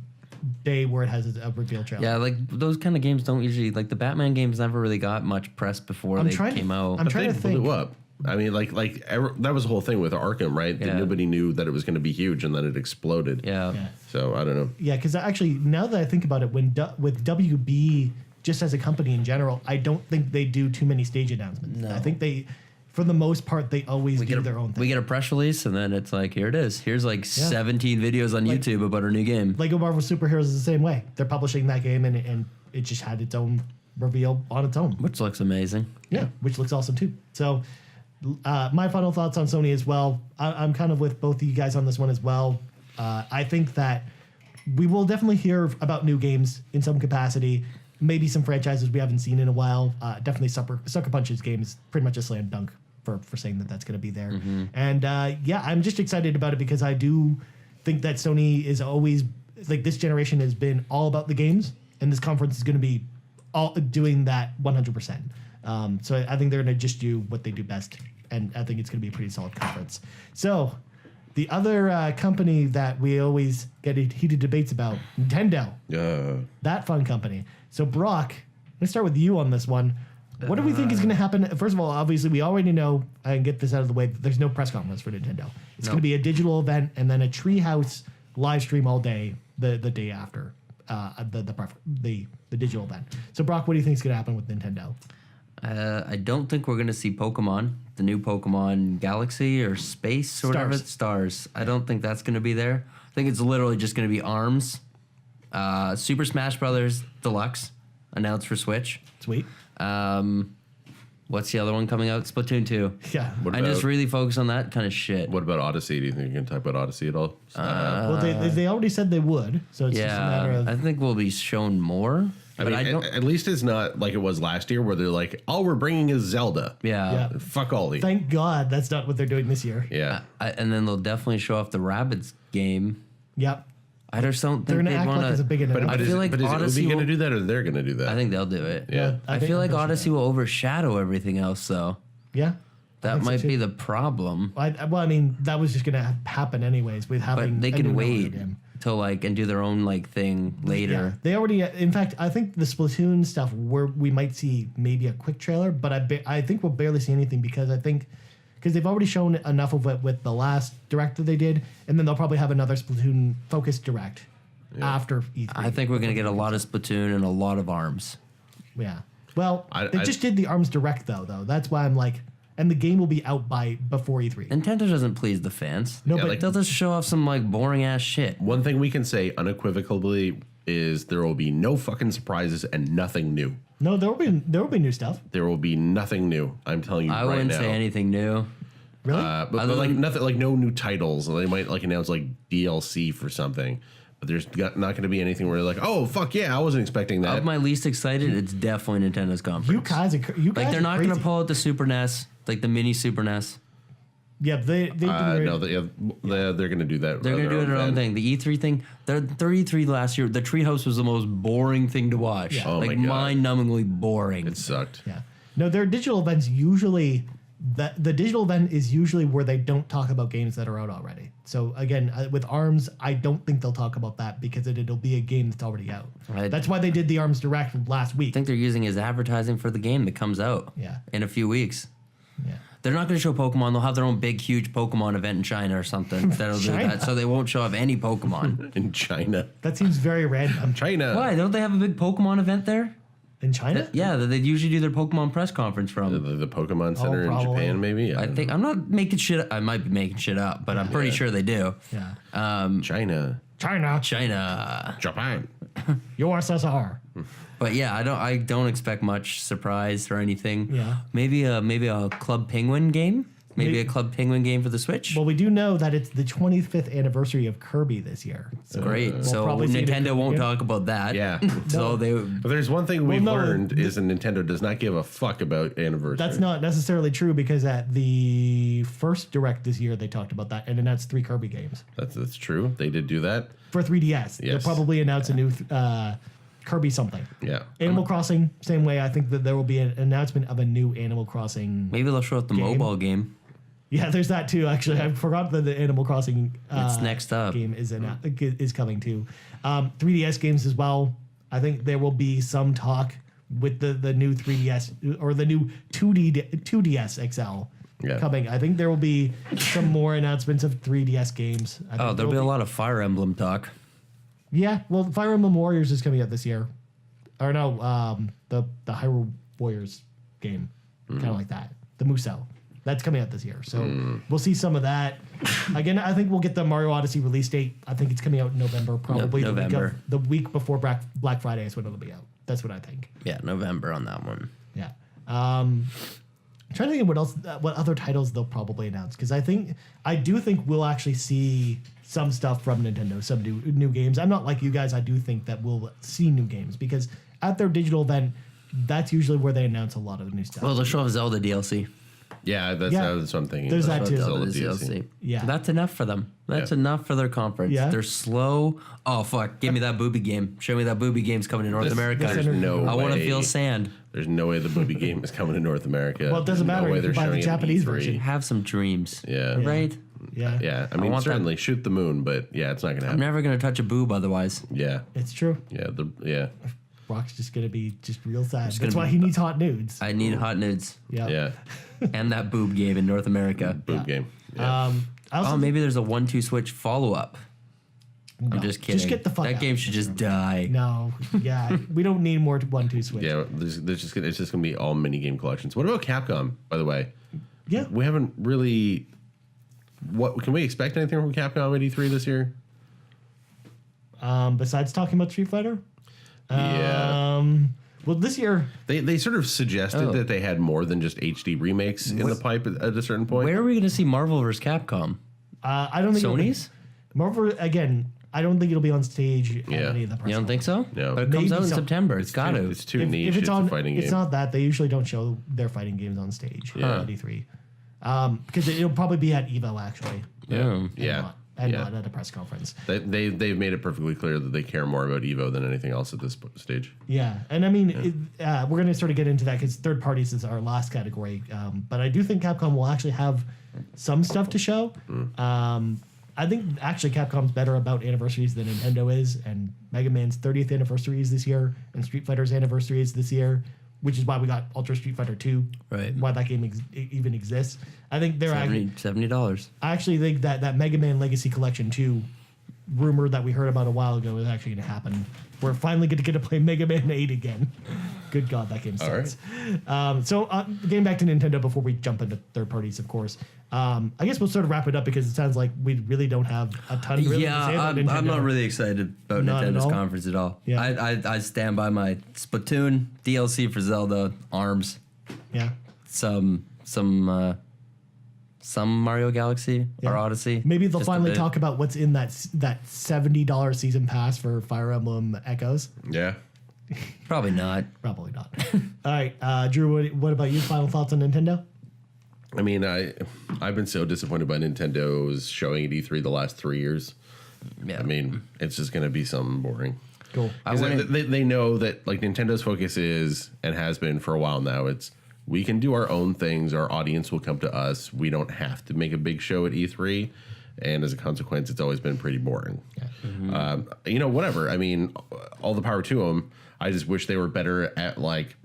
day where it has a reveal trailer. Yeah, like those kind of games don't usually like the Batman games never really got much press before they came out. I'm trying to think. Blew up. I mean, that was the whole thing with Arkham, right? That Yeah. nobody knew that it was going to be huge, and then it exploded. Yeah. Yeah. So I don't know. Yeah, because actually, now that I think about it, with WB, just as a company in general, I don't think they do too many stage announcements. No. I think they for the most part, they always do their own thing. We get a press release, and then it's like, here it is. Here's like 17 videos on YouTube about our new game. Lego Marvel Superheroes is the same way. They're publishing that game, and it just had its own reveal on its own. Which looks amazing. Yeah, which looks awesome too. So, my final thoughts on Sony as well. I'm kind of with both of you guys on this one as well. I think that we will definitely hear about new games in some capacity. Maybe some franchises we haven't seen in a while. Definitely Sucker Punch's game is pretty much a slam dunk for saying that that's going to be there. Mm-hmm. And I'm just excited about it because I do think that Sony is always, like, this generation has been all about the games, and this conference is going to be all doing that 100%. So I think they're going to just do what they do best, and I think it's going to be a pretty solid conference. So the other company that we always get heated debates about, Nintendo, that fun company. So Brock, let's start with you on this one. What do we think is going to happen? First of all, obviously, we already know, and get this out of the way, there's no press conference for Nintendo. It's going to be a digital event and then a Treehouse live stream all day the day after the digital event. So, Brock, what do you think is going to happen with Nintendo? I don't think we're going to see Pokemon, the new Pokemon Galaxy or Space or whatever. Stars. I don't think that's going to be there. I think it's literally just going to be ARMS, Super Smash Brothers Deluxe, announced for Switch. Sweet. What's the other one coming out? Splatoon 2. Yeah. I just really focus on that kind of shit. What about Odyssey? Do you think you can talk about Odyssey at all? Well, they already said they would, so it's just a matter of... I think we'll be shown more. I mean, at least it's not like it was last year where they're like, all we're bringing is Zelda. Yeah. Fuck all these. Thank God that's not what they're doing this year. Yeah. And then they'll definitely show off the Rabbids game. Yep. I just don't They're think going to they'd act want like it's a big announcement. I feel like is Odyssey going to will- do that or they're going to do that? I think they'll do it. Yeah. I feel like Odyssey will overshadow everything else, though. Yeah. That might be the problem. Well, I mean, that was just going to happen anyways with having. But they a can new Mario wait game. till and do their own thing later. Yeah, they already. In fact, I think the Splatoon stuff we might see maybe a quick trailer, but I think we'll barely see anything because they've already shown enough of it with the last direct that they did, and then they'll probably have another Splatoon focused direct after E3. I think we're gonna get a lot of Splatoon and a lot of ARMS. Yeah. Well, they I just did the ARMS direct though. That's why I'm like, and the game will be out before E3. Nintendo doesn't please the fans. No, Yeah, but like- They'll just show off some boring ass shit. One thing we can say unequivocally is there will be no fucking surprises and nothing new. no, there will be new stuff. There will be nothing new. I'm telling you I right wouldn't now. say anything new. Really? But nothing, no new titles. They might announce DLC for something. But there's not going to be anything where they're like, oh fuck yeah, I wasn't expecting that. Of my least excited, it's definitely Nintendo's conference. you guys they're not going gonna pull out the Super NES, the mini Super NES. Yeah, they do. no, they're going to do that. They're gonna do their own thing. The E3 thing, their E3 last year, the Treehouse was the most boring thing to watch. Yeah. Oh my God. mind-numbingly boring. It sucked. Yeah. No, their digital events usually the digital event is usually where they don't talk about games that are out already. So again, with ARMS, I don't think they'll talk about that because it'll be a game that's already out. Right. That's why they did the ARMS Direct last week. I think they're using as advertising for the game that comes out in a few weeks. Yeah. They're not going to show Pokemon. They'll have their own big, huge Pokemon event in China or something that'll do China? that. So they won't show off any Pokemon. In China. That seems very random. China. Why? Don't they have a big Pokemon event there? In China? Yeah, that they usually do their Pokemon press conference from. The Pokemon Center in probably. Japan, maybe? I think I'm not making shit. I might be making shit up, but I'm pretty sure they do. Yeah. China. China. Japan. USSR. But yeah, I don't expect much surprise or anything. Yeah. Maybe a Club Penguin game. Maybe a Club Penguin game for the Switch. Well, we do know that it's the 25th anniversary of Kirby this year. So Great. So probably see it at Nintendo won't Kirby. talk about that. Yeah. So they. But there's one thing we've no, learned is that Nintendo does not give a fuck about anniversary. That's not necessarily true because at the first Direct this year, they talked about that and announced 3 Kirby games. That's true. They did do that. For 3DS. They'll Yes. probably announce a new Kirby something. Yeah. Animal Crossing, same way. I think that there will be an announcement of a new Animal Crossing. Maybe they'll show up the mobile game. Yeah, there's that too. Actually, I forgot that the Animal Crossing It's next up. game is coming too. 3DS games as well. I think there will be some talk with the new 3DS or the new 2DS XL coming. I think there will be some more announcements of 3DS games. I think There'll be a lot of Fire Emblem talk. Yeah, well, Fire Emblem Warriors is coming out this year. Or no, the Hyrule Warriors game. Kind of like that. The Musou. That's coming out this year. So we'll see some of that. Again, I think we'll get the Mario Odyssey release date. I think it's coming out in November, probably November. The week before Black Friday is when it'll be out. That's what I think. Yeah, November on that one. Yeah. I'm trying to think of what other titles they'll probably announce, because I do think we'll actually see some stuff from Nintendo, some new games. I'm not like you guys. I do think that we'll see new games, because at their digital event, that's usually where they announce a lot of the new stuff. Well, they'll show Zelda DLC. Yeah, that's what I'm thinking. There's that too. Zelda DLC. Yeah. That's enough for them. That's Yeah. enough for their conference. Yeah. They're slow. Oh, fuck. Give me that booby game. Show me that booby game's coming to North America. this energy- I want to way. feel sand. There's no way the booby game is coming to North America. Well, it doesn't There's matter No way if you they're buy the showing it at Japanese E3. version. Have some dreams. Yeah. Right? Yeah. Yeah. I mean, want that. certainly shoot the moon, but yeah, it's not going to I'm happen. never going to touch a boob otherwise. Yeah. It's true. Yeah. Brock's just gonna be just real sad. gonna That's why be- he needs hot nudes. I need hot nudes Yeah. Yeah. and that boob game in North America. Boob game. Yeah. I also Oh, maybe there's a 1-2 switch follow-up. I'm just kidding. Just get the fuck That out. game should just die. No. Yeah. We don't need more 1-2 switch. Yeah, it's just gonna be all mini game collections. What about Capcom, by the way? Yeah. We haven't really. What can we expect anything from Capcom at E3 this year? Besides talking about Street Fighter. Yeah, Well, this year. they sort of suggested Oh. that they had more than just HD remakes in the pipe at a certain point. Where are we going to see Marvel vs. Capcom? I don't think it'll be- Sony's? Marvel again. I don't think it'll be on stage at Yeah. any of the press You don't think so? No. But it comes Maybe out in so. September. It's got to. It's too If niche. it's It's on, a fighting it's game. not that they usually don't show their fighting games on stage Yeah. at E3, because it'll probably be at Evo actually. Yeah, And not at a press conference. They've made it perfectly clear that they care more about Evo than anything else at this stage. Yeah, and I mean, we're going to sort of get into that because third parties is our last category. But I do think Capcom will actually have some stuff to show. I think actually Capcom's better about anniversaries than Nintendo is, and Mega Man's 30th anniversary is this year, and Street Fighter's anniversary is this year, which is why we got Ultra Street Fighter 2. Right. Why that game even exists. I think they're actually, $70. I actually think that Mega Man Legacy Collection 2 rumor that we heard about a while ago is actually going to happen. We're finally going to get to play Mega Man 8 again. Good God, that game sucks. So getting back to Nintendo before we jump into third parties, of course. I guess we'll sort of wrap it up because it sounds like we really don't have a ton really to say Yeah, about I'm Nintendo. not really excited about Not at Nintendo's all? conference at all. Yeah. I stand by my Splatoon, DLC for Zelda, ARMS, Yeah. some Mario Galaxy or Odyssey. Maybe they'll Just a finally bit. talk about what's in that $70 season pass for Fire Emblem Echoes. Yeah. Probably not. Probably not. All right, Drew, what about you? Final thoughts on Nintendo? I mean, I've been so disappointed by Nintendo's showing at E3 the last 3 years. Yeah. I mean, it's just going to be something boring. Cool. 'Cause they know that like Nintendo's focus is and has been for a while now. It's we can do our own things. Our audience will come to us. We don't have to make a big show at E3, and as a consequence, it's always been pretty boring. Whatever. I mean, all the power to them. I just wish they were better at like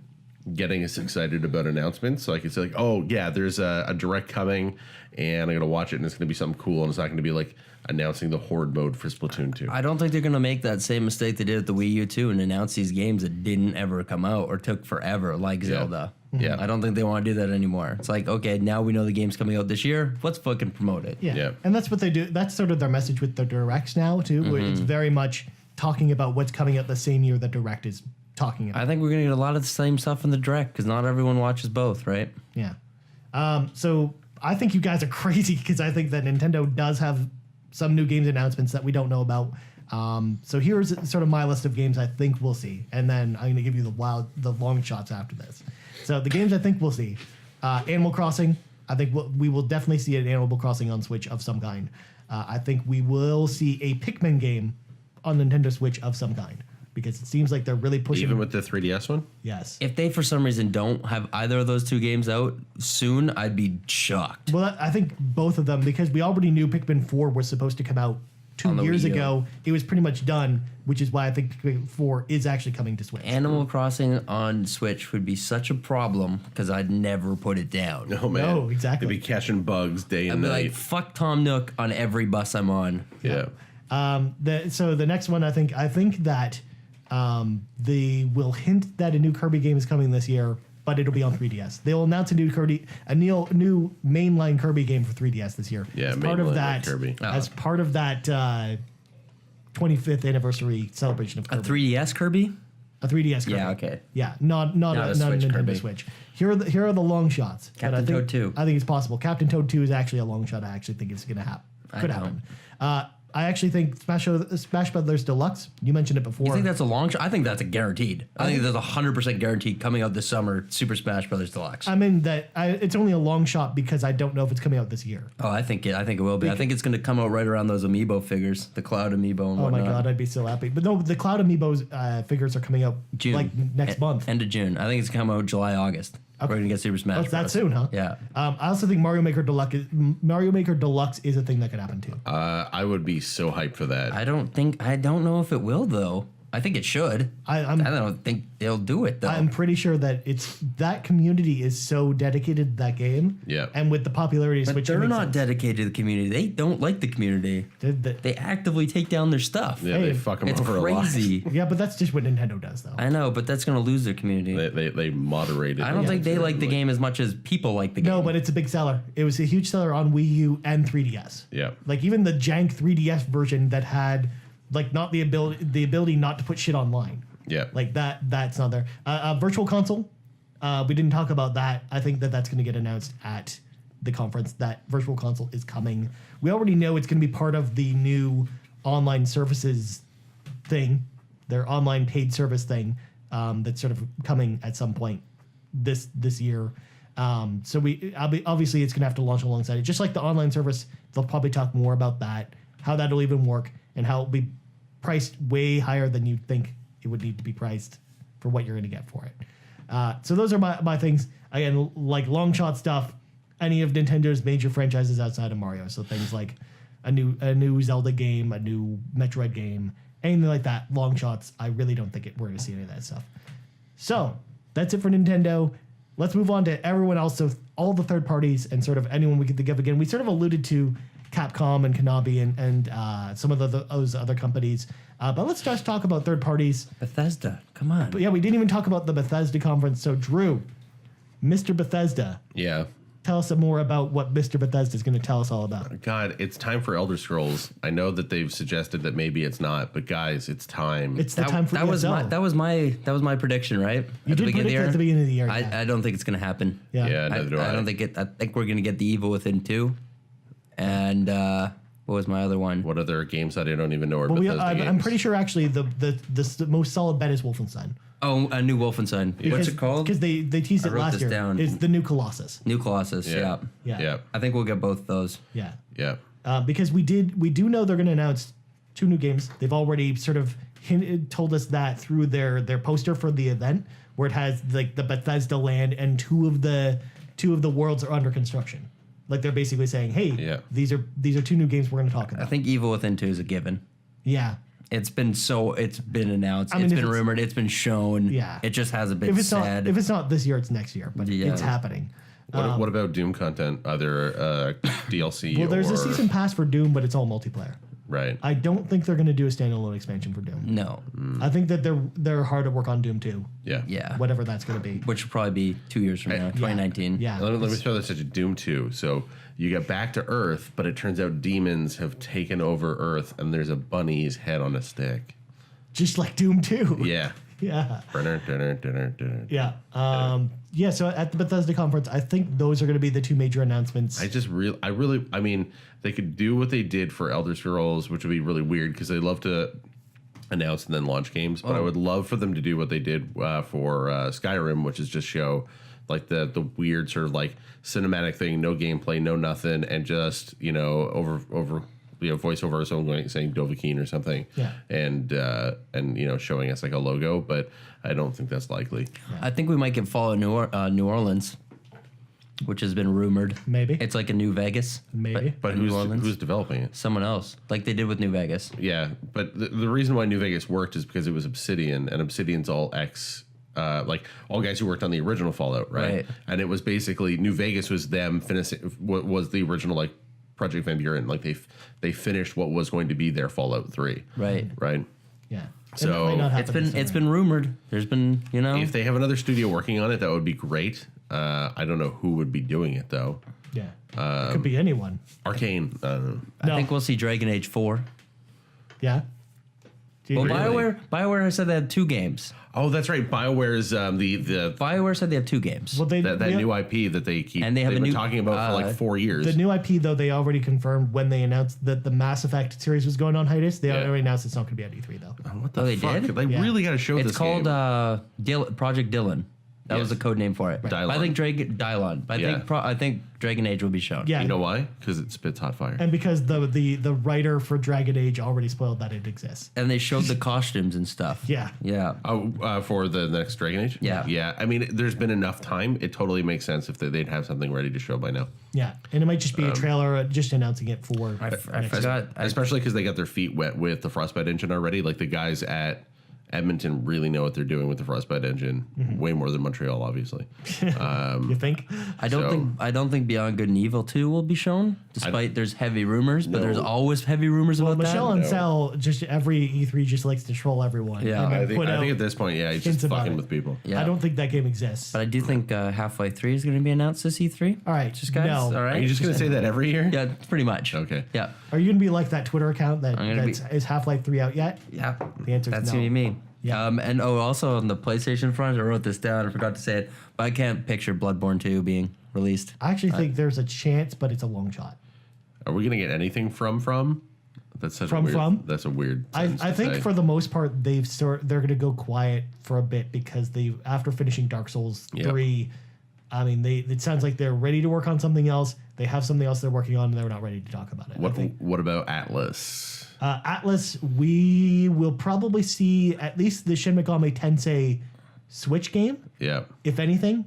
getting us excited about announcements. So I could say like, oh yeah, there's a direct coming, and I'm gonna watch it, and it's gonna be something cool, and it's not gonna be like announcing the Horde mode for Splatoon 2. I don't think they're going to make that same mistake they did at the Wii U 2 and announce these games that didn't ever come out or took forever, like Zelda. Yeah. I don't think they want to do that anymore. It's like, okay, now we know the game's coming out this year. Let's fucking promote it. Yeah. Yeah. And that's what they do. That's sort of their message with the Directs now, too, where it's very much talking about what's coming out the same year the Direct is talking about. I think we're going to get a lot of the same stuff in the Direct because not everyone watches both, right? Yeah. So I think you guys are crazy because I think that Nintendo does have some new games announcements that we don't know about. So here's sort of my list of games I think we'll see, and then I'm going to give you the long shots after this. So the games I think we'll see: Animal Crossing. I think we will definitely see an Animal Crossing on Switch of some kind. I think we will see a Pikmin game on Nintendo Switch of some kind because it seems like they're really pushing. Even with the 3DS one? Yes. If they, for some reason, don't have either of those two games out soon, I'd be shocked. Well, I think both of them, because we already knew Pikmin 4 was supposed to come out 2 On the years Wii U. ago. It was pretty much done, which is why I think Pikmin 4 is actually coming to Switch. Animal Crossing on Switch would be such a problem because I'd never put it down. Oh man. No, exactly. They'd be catching bugs day I'd and be night. like, fuck Tom Nook on every bus I'm on. yeah. So the next one, I think that they will hint that a new Kirby game is coming this year. but it'll be on 3DS. They'll announce a new new mainline Kirby game for 3DS this year. Yeah, as part of mainline that, Kirby. as part of that 25th anniversary celebration of A Kirby. 3DS Kirby? A 3DS Kirby. Yeah, okay. Yeah, not a Switch Nintendo Kirby. Switch. Here are the long shots. But Captain I think, Toad 2. I think it's possible. Captain Toad 2 is actually a long shot. I actually think it's going to happen. Could happen. I actually think Smash Brothers Deluxe. You mentioned it before. You think that's a long shot? I think that's a guaranteed. I think there's 100% guaranteed coming out this summer. Super Smash Brothers Deluxe. I mean it's only a long shot because I don't know if it's coming out this year. Oh, I think it will be. I think it's going to come out right around those amiibo figures, the Cloud amiibo and Oh whatnot. my god, I'd be so happy. But no, the Cloud Amiibos figures are coming out June. like next month. End of June. I think it's coming out July, August. We're going to get Super Smash Oh, it's that Bros. soon, huh? Yeah. I also think Mario Maker Deluxe is a thing that could happen too. I would be so hyped for that. I don't know if it will, though. I think it should. I don't think they'll do it, though. I'm pretty sure that that community is so dedicated to that game. Yeah. And with the popularity of But Switch, they're it makes not sense. dedicated to the community. They don't like the community. They actively take down their stuff. Yeah, Hey, they fuck them It's over a lot. crazy. Yeah, but that's just what Nintendo does, though. I know, but that's going to lose their community. They moderate it. I don't think they like the game as much as people like the game. No, but it's a big seller. It was a huge seller on Wii U and 3DS. Yeah. Like even the jank 3DS version that had like not the ability not to put shit online. Yeah. Like that's not there. Virtual console. We didn't talk about that. I think that's going to get announced at the conference. That virtual console is coming. We already know it's going to be part of the new online services thing, their online paid service thing that's sort of coming at some point this year. Obviously it's going to have to launch alongside it. Just like the online service, they'll probably talk more about that, how that'll even work, and how it'll be priced way higher than you'd think it would need to be priced for what you're going to get for it. So those are my things. Again, like long shot stuff, any of Nintendo's major franchises outside of Mario. So things like a new Zelda game, a new Metroid game, anything like that. Long shots. I really don't think we're going to see any of that stuff. So that's it for Nintendo. Let's move on to everyone else. So all the third parties and sort of anyone we could think of again. We sort of alluded to Capcom and Konami and some of those other companies. But let's just talk about third parties. Bethesda, come on. But yeah, we didn't even talk about the Bethesda conference. So Drew, Mr. Bethesda, Yeah. tell us some more about what Mr. Bethesda is going to tell us all about. God, it's time for Elder Scrolls. I know that they've suggested that maybe it's not, but guys, it's time. It's the time for that was ESO. my prediction, right? You did predict at the beginning of the year. Yeah. I don't think it's going to happen. Yeah, neither do I. I don't think it. I think we're going to get the Evil Within 2, and what was my other one? What other games that I don't even know are But Bethesda I'm games? pretty sure actually the most solid bet is Wolfenstein. Oh, a new Wolfenstein. What's it called? Because they teased I it wrote last this year. down. It's the new Colossus. New Colossus. Yeah. Yeah. Yeah. I think we'll get both those. Yeah. Yeah. Because we do know they're going to announce 2 new games. They've already sort of told us that through their poster for the event, where it has like the Bethesda land and two of the worlds are under construction. Like they're basically saying, hey, Yeah. these are 2 new games we're going to talk I about. think Evil Within 2 is a given. Yeah. It's been announced. I mean, it's if been it's- rumored. It's been shown. Yeah. It just hasn't been If it's said. not this year, it's next year. But Yeah. it's happening. What about Doom content? Either DLC Well, there's or a season pass for Doom, but it's all multiplayer. right? I don't think they're going to do a standalone expansion for Doom. No. I think that they're hard at work on Doom 2, Yeah. Yeah. whatever that's going to be. Which will probably be 2 years from now, 2019. Yeah. Let me throw this at Doom 2. So you get back to Earth, but it turns out demons have taken over Earth, and there's a bunny's head on a stick. Just like Doom 2. Yeah. Yeah. Dunner. Yeah. So at the Bethesda conference, I think those are going to be the 2 major announcements. I mean, they could do what they did for Elder Scrolls, which would be really weird because they love to announce and then launch games. But I would love for them to do what they did for Skyrim, which is just show like the weird sort of like cinematic thing, no gameplay, no nothing, and just over voiceover or someone saying Dovahkiin or something. Yeah. And showing us like a logo, but I don't think that's likely. I think we might get Fallout New Orleans, which has been rumored. Maybe. It's like a New Vegas. Maybe. But New Orleans. who's developing it? Someone else, like they did with New Vegas. Yeah, but the reason why New Vegas worked is because it was Obsidian, and Obsidian's all like all guys who worked on the original Fallout, right? And it was basically New Vegas was them finishing what was the original like Project Van Buren. Like they finished what was going to be their Fallout 3. Right. Right. Yeah. It might not happen this It's summer. been rumored. There's been, If they have another studio working on it, that would be great. I don't know who would be doing it though. Yeah. It could be anyone. Arcane. I don't know. I No. think we'll see Dragon Age 4. Yeah. Do you Well, agree? BioWare said they had 2 games. Oh, that's right. BioWare's the BioWare said they have 2 games. Well, that new IP that they keep And they have they've a been new- talking about for like 4 years. the new IP, though, they already confirmed when they announced that the Mass Effect series was going on hiatus. They Yeah. already announced it's not going to be at E3, though. What the Oh, they fuck? did? They Yeah. really got to show It's this called game. Project Dylan. That was Yes. the code name for it. But I think Dylon. But I think Dragon Age will be shown. Yeah. You know why? Because it spits hot fire. And because the writer for Dragon Age already spoiled that it exists. And they showed the costumes and stuff. Yeah. Yeah. Oh, for the next Dragon Age? Yeah. Yeah. I mean, there's been enough time. It totally makes sense if they'd have something ready to show by now. Yeah. And it might just be a trailer just announcing it for. I next forgot. Especially because they got their feet wet with the Frostbite engine already. Like the guys at Edmonton really know what they're doing with the Frostbite engine, way more than Montreal, obviously. You think? I don't think Beyond Good and Evil 2 will be shown, despite there's heavy rumors, but there's always heavy rumors Well, about Michelle that. Ancel, just every E3 just likes to troll everyone. Yeah. and then I put out think at this point, he's hints just about fucking it. with people. Yeah. I don't think that game exists. But I do think Half-Life 3 is going to be announced this E3. All right, Just guys. no. All Are right. you just going to say that every year? Yeah, pretty much. Okay. Yeah. Are you going to be like that Twitter account that I'm gonna is Half-Life 3 out yet? Yeah. The answer is That's no. gonna be me. Yeah. And also on the PlayStation front, I wrote this down. I forgot to say it, but I can't picture Bloodborne 2 being released. I actually think there's a chance, but it's a long shot. Are we going to get anything from? That's such a weird. From? That's a weird. I sentence to think say. for the most part they're going to go quiet for a bit because they after finishing Dark Souls Yep. 3, I mean it sounds like they're ready to work on something else. They have something else they're working on and they're not ready to talk about it. I think. What about Atlas? Atlas, we will probably see at least the Shin Megami Tensei Switch game, Yeah. if anything.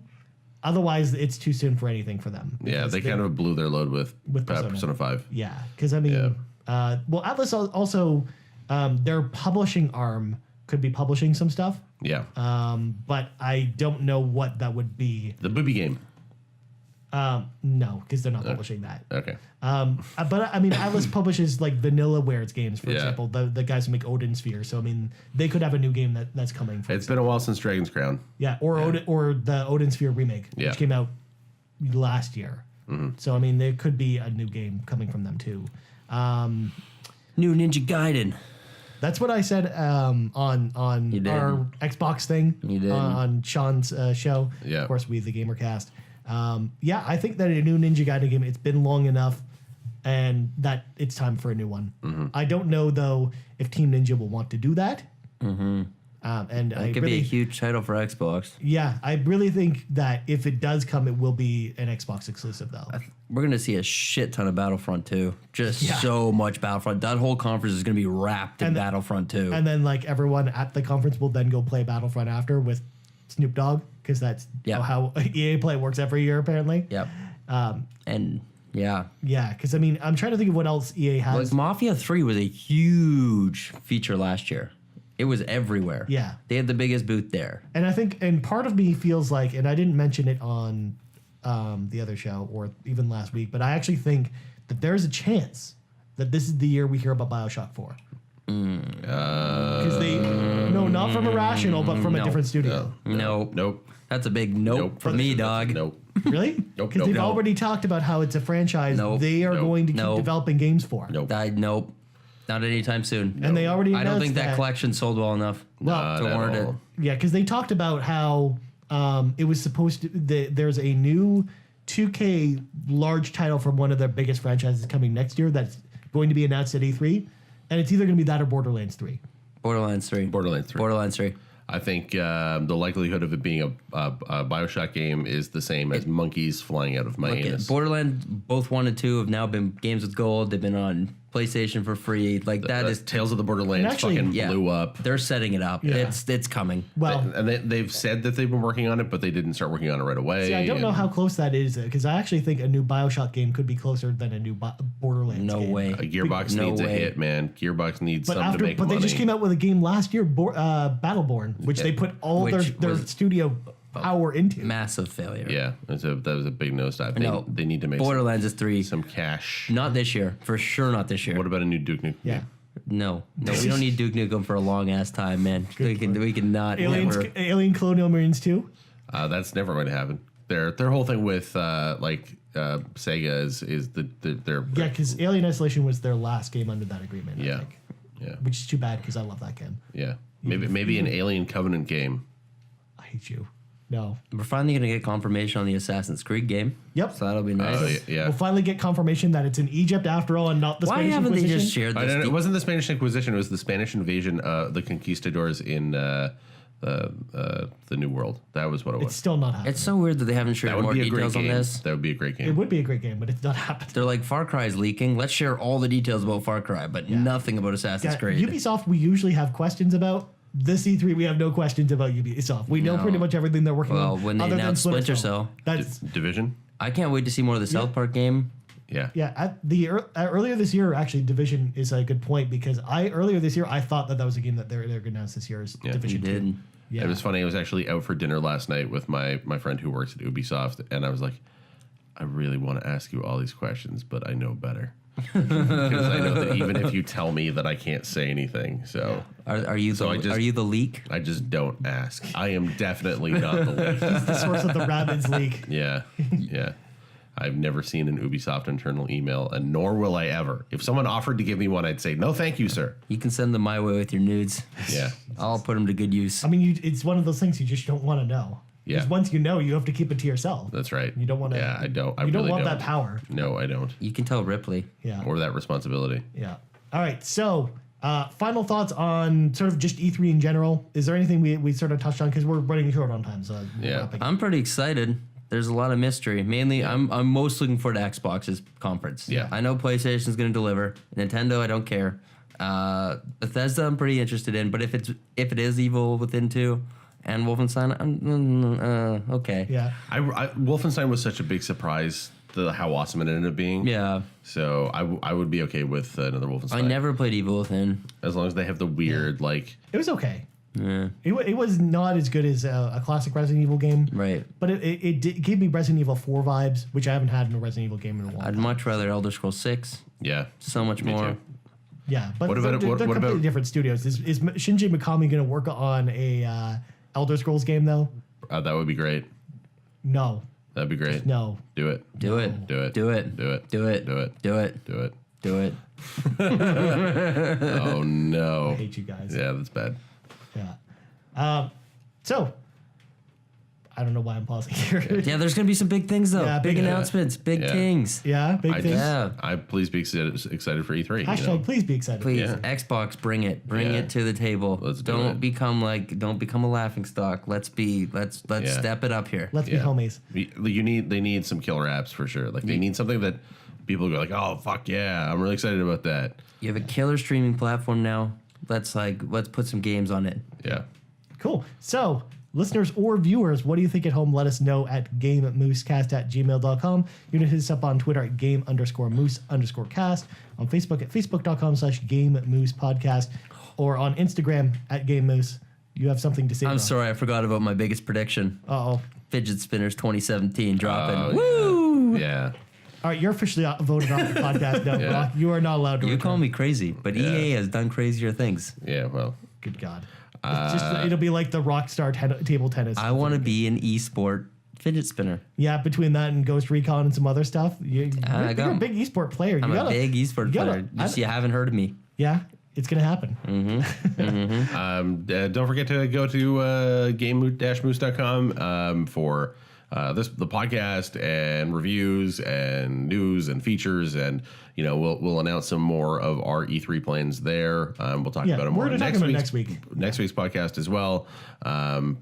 Otherwise, it's too soon for anything for them. Yeah, because they kind of blew their load with Persona. Persona 5. Yeah, because I mean, well, Atlas also their publishing arm could be publishing some stuff, Yeah. but I don't know what that would be. The booby game. No, because they're not publishing that. Okay. But I mean, Atlas publishes like Vanillaware games, for Yeah. example, the guys who make Odin Sphere. So I mean, they could have a new game that's coming. It's been a while since Dragon's Crown. Yeah, or the Odin Sphere remake, Yeah. which came out last year. So I mean, there could be a new game coming from them too. New Ninja Gaiden. That's what I said on You did. our Xbox thing. You did. On Sean's show. Yeah. Of course, we the Gamercast. Yeah, I think that a new Ninja Gaiden game. It's been long enough, and that it's time for a new one. I don't know though if Team Ninja will want to do that. And It I could really, be a huge title for Xbox. yeah, I really think that if it does come, it will be an Xbox exclusive though. We're gonna see a shit ton of Battlefront 2. Just Yeah. so much Battlefront. That whole conference is gonna be wrapped in And the- Battlefront 2. And then like everyone at the conference will then go play Battlefront after with Snoop Dogg because that's Yeah. how EA Play works every year apparently. Yep. And yeah, Yeah, because I mean I'm trying to think of what else EA has. like Mafia 3 was a huge feature last year. It was everywhere. Yeah. They had the biggest booth there. And I think, and part of me feels like, and I didn't mention it on the other show or even last week, but I actually think that there's a chance that this is the year we hear about Bioshock 4. Because they, no, not from Irrational, but from a No. different studio. Nope. Nope. That's a big nope, Nope. for me, dog. Nope. Really? Nope, Because they've nope. already talked about how it's a franchise Nope. they are Nope. going to keep Nope. developing games for. Nope. Nope. Not anytime soon. And they already I don't announced think that collection sold well enough Well, to Not at warrant it. all. Yeah, because they talked about how it was supposed to. There's a new 2K large title from one of their biggest franchises coming next year that's going to be announced at E3, and it's either going to be that or Borderlands 3. Borderlands 3. Borderlands 3. Borderlands 3. I think the likelihood of it being a Bioshock game is the same as monkeys flying out of my anus. Borderlands, both 1 and 2 have now been games with gold. They've been on PlayStation for free. Like that is Tales of the Borderlands And actually- fucking yeah. blew up. They're setting it up. Yeah. It's coming. Well, And they've said that they've been working on it, but they didn't start working on it right away. see, I don't know and- how close that is because I actually think a new Bioshock game could be closer than a new Borderlands. No game. way. Gearbox No needs a way. hit, man. Gearbox needs But something to make but money. they just came out with a game last year, Battleborn, which they put all their Which was- studio power into. Massive failure. Yeah, that was a big nosedive. No. They need to make Borderlands is 3. some cash. Not this year. For sure not this year. What about a new Duke Nukem? Yeah. game? No, we don't need Duke Nukem for a long ass time, man. We can not. Alien Colonial Marines 2? That's never going to happen. Their whole thing with Sega is their Yeah, because Alien Isolation was their last game under that agreement. I think. Yeah. Which is too bad because I love that game. Yeah. Maybe an Alien Covenant game. I hate you. No. We're finally gonna get confirmation on the Assassin's Creed game. Yep. So that'll be nice. Yeah. We'll finally get confirmation that it's in Egypt after all and not the Why Spanish haven't Inquisition. they just shared this? It wasn't the Spanish Inquisition. It was the Spanish invasion of the conquistadors in the New World. That was what it It's was. still not happening. It's so weird that they haven't shared That would more be a great details on game. this. That would be a great It game. would be a great game, but it's not happening. They're like, Far Cry's leaking. Let's share all the details about Far Cry, but nothing about Assassin's Yeah, Creed. Ubisoft, we usually have questions about. This E3, we have no questions about Ubisoft. We know No. pretty much everything they're working on. Well, when they other than announced Splinter Cell. That's Division. I can't wait to see more of the South Park game. Yeah. yeah. Earlier this year, actually, Division is a good point because earlier this year I thought that was a game that they're going to announce this year as You Division 2. did. Yeah. It was funny. I was actually out for dinner last night with my friend who works at Ubisoft, and I was like, I really want to ask you all these questions, but I know better. Because I know that even if you tell me that I can't say anything, so Are you are you the leak? I just don't ask. I am definitely not the leak. the source of the Rabbids leak. Yeah, yeah. I've never seen an Ubisoft internal email, and nor will I ever. If someone offered to give me one, I'd say, no, thank you, sir. You can send them my way with your nudes. Yeah. I'll put them to good use. I mean, it's one of those things you just don't want to know. Yeah. Because once you know, you have to keep it to yourself. That's right. You don't want to. Yeah, I don't. I You don't really want don't. that power. No, I don't. You can tell Ripley. Yeah. Or that responsibility. Yeah. All right. So, final thoughts on sort of just E3 in general. Is there anything we sort of touched on? Because we're running short on time. So Yeah. wrapping up. I'm pretty excited. There's a lot of mystery. Mainly, I'm most looking forward to Xbox's conference. Yeah. I know PlayStation's going to deliver. Nintendo, I don't care. Bethesda, I'm pretty interested in. But if it is Evil Within 2 and Wolfenstein, I'm okay. Yeah. Wolfenstein was such a big surprise. How awesome it ended up being. Yeah. So I would be okay with another Wolfenstein. I never played Evil Within. As long as they have the weird Like. It was okay. Yeah. It was not as good as a classic Resident Evil game. Right. But it gave me Resident Evil 4 vibes, which I haven't had in a Resident Evil game in a while. I'd much rather Elder Scrolls 6. Yeah. So much Me more. too. Yeah, but What about- they're what completely about- different studios. Is Shinji Mikami going to work on a Elder Scrolls game though? That would be great. No, That'd be great. no. Do it. Do it. Do it. Do it. Do it. Do it. Do it. Do it. Do it. Do it. Oh I no. hate you guys. Yeah, that's bad. Yeah. So, I don't know why I'm pausing here. Yeah, there's gonna be some big things though. Yeah, big big- announcements, big Yeah. things. Yeah, big things. Yeah. I please be excited for E3. Hashtag please be excited. Please, Yeah. Xbox, bring it Yeah. it to the table. Let's do don't it. become a laughing stock. Let's Yeah. step it up here. Let's be homies. They need some killer apps for sure. Like they need something that people go like, oh fuck yeah, I'm really excited about that. You have a killer streaming platform now. Let's put some games on it. Yeah. Cool. So, listeners or viewers, what do you think at home? Let us know at gamemoosecast@gmail.com. You can hit us up on Twitter at game_moose_cast, on Facebook at facebook.com/gamemoosepodcast, or on Instagram at gamemoose. You have something to say. I'm sorry, I forgot about my biggest prediction. Uh-oh. Fidget Spinners 2017 dropping. Oh, Woo! Yeah. All right, you're officially voted off the podcast now, Yeah. Brock. You are not allowed to You return. call me crazy, but EA has done crazier things. Yeah. Well. Good God. It'll be like the Rockstar table tennis. I want to be an esport fidget spinner. Yeah, between that and Ghost Recon and some other stuff. You're a big esport player. I'm a big esport player. You haven't heard of me. Yeah, it's going to happen. Don't forget to go to game-moose.com for the podcast and reviews and news and features, and we'll announce some more of our E3 plans there. We'll talk about it more we're gonna talk about it next week. Next week's podcast as well. Go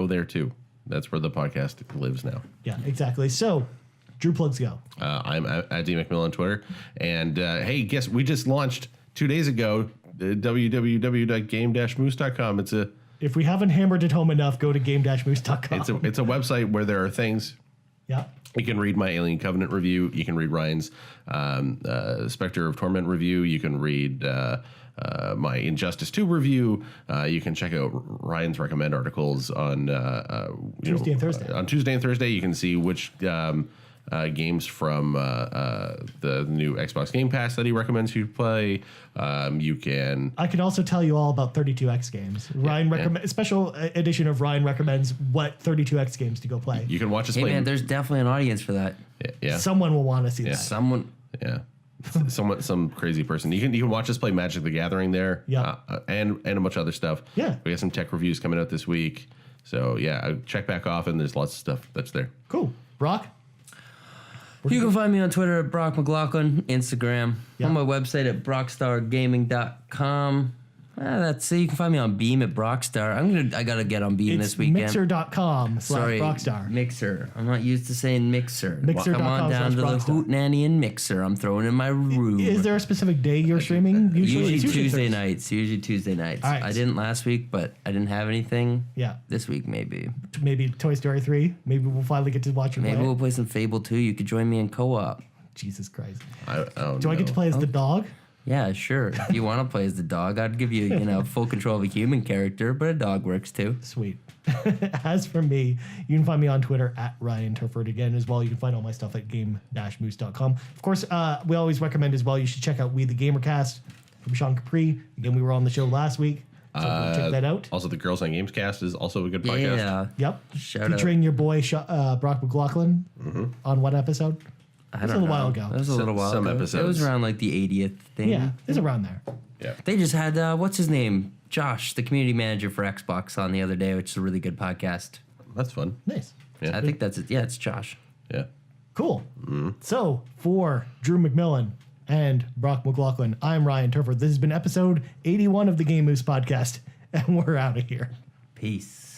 there too. That's where the podcast lives now. Yeah, exactly. So, Drew plugs go. I'm at D McMillan on Twitter, and hey, guess we just launched 2 days ago www.game-moose.com. If we haven't hammered it home enough, go to game-moose.com. It's a website where there are things. Yeah. You can read my Alien Covenant review. You can read Ryan's Spectre of Torment review. You can read my Injustice 2 review. You can check out Ryan's recommend articles on Tuesday and Thursday. On Tuesday and Thursday, you can see which games from the new Xbox Game Pass that he recommends you play. You can. I can also tell you all about 32X games. Ryan recommend special edition of Ryan recommends what 32X games to go play. You can watch us Hey play. man, there's definitely an audience for that. Yeah. Someone will want to see that. Someone. Yeah. Some crazy person. You can watch us play Magic the Gathering there. Yeah. And a bunch of other stuff. Yeah. We got some tech reviews coming out this week. So yeah, check back often. There's lots of stuff that's there. Cool. Brock? You can find me on Twitter at Brock McLaughlin, Instagram, Yeah. on my website at brockstargaming.com. That's it. You can find me on Beam at Brockstar. I gotta get on Beam It's this weekend. mixer.com/Brockstar. Mixer. I'm not used to saying Mixer. Mixer.com Come on down to the /Brockstar. Hootenanny and Mixer. I'm throwing in my room. Is there a specific day you're streaming? Usually It's Tuesday Thursday. nights. Usually Tuesday nights. All right. I didn't last week, but I didn't have anything. Yeah. This week maybe. Maybe Toy Story 3. Maybe we'll finally get to watch you Maybe play. we'll play some Fable 2. You could join me in co-op. Jesus Christ. I don't Do I get to play as the dog? Yeah, sure. If you want to play as the dog, I'd give you, full control of a human character, but a dog works too. Sweet. As for me, you can find me on Twitter at Ryan Turford again as well. You can find all my stuff at game-moose.com. Of course, we always recommend as well, you should check out We the Gamercast from Sean Capri. Again, we were on the show last week. So check that out. Also, the Girls on Games cast is also a good podcast. Yeah. Yep. Shout Featuring your boy Brock McLaughlin on what episode? I a don't little know. while ago. That was a little while Some ago. It episodes. was around like the 80th thing. Yeah, it's around there. Yeah. They just had, what's his name? Josh, the community manager for Xbox on the other day, which is a really good podcast. That's fun. Nice. Yeah. I think that's it. Yeah, it's Josh. Yeah. Cool. So, for Drew McMillan and Brock McLaughlin, I'm Ryan Turford. This has been episode 81 of the Game Moose podcast, and we're out of here. Peace.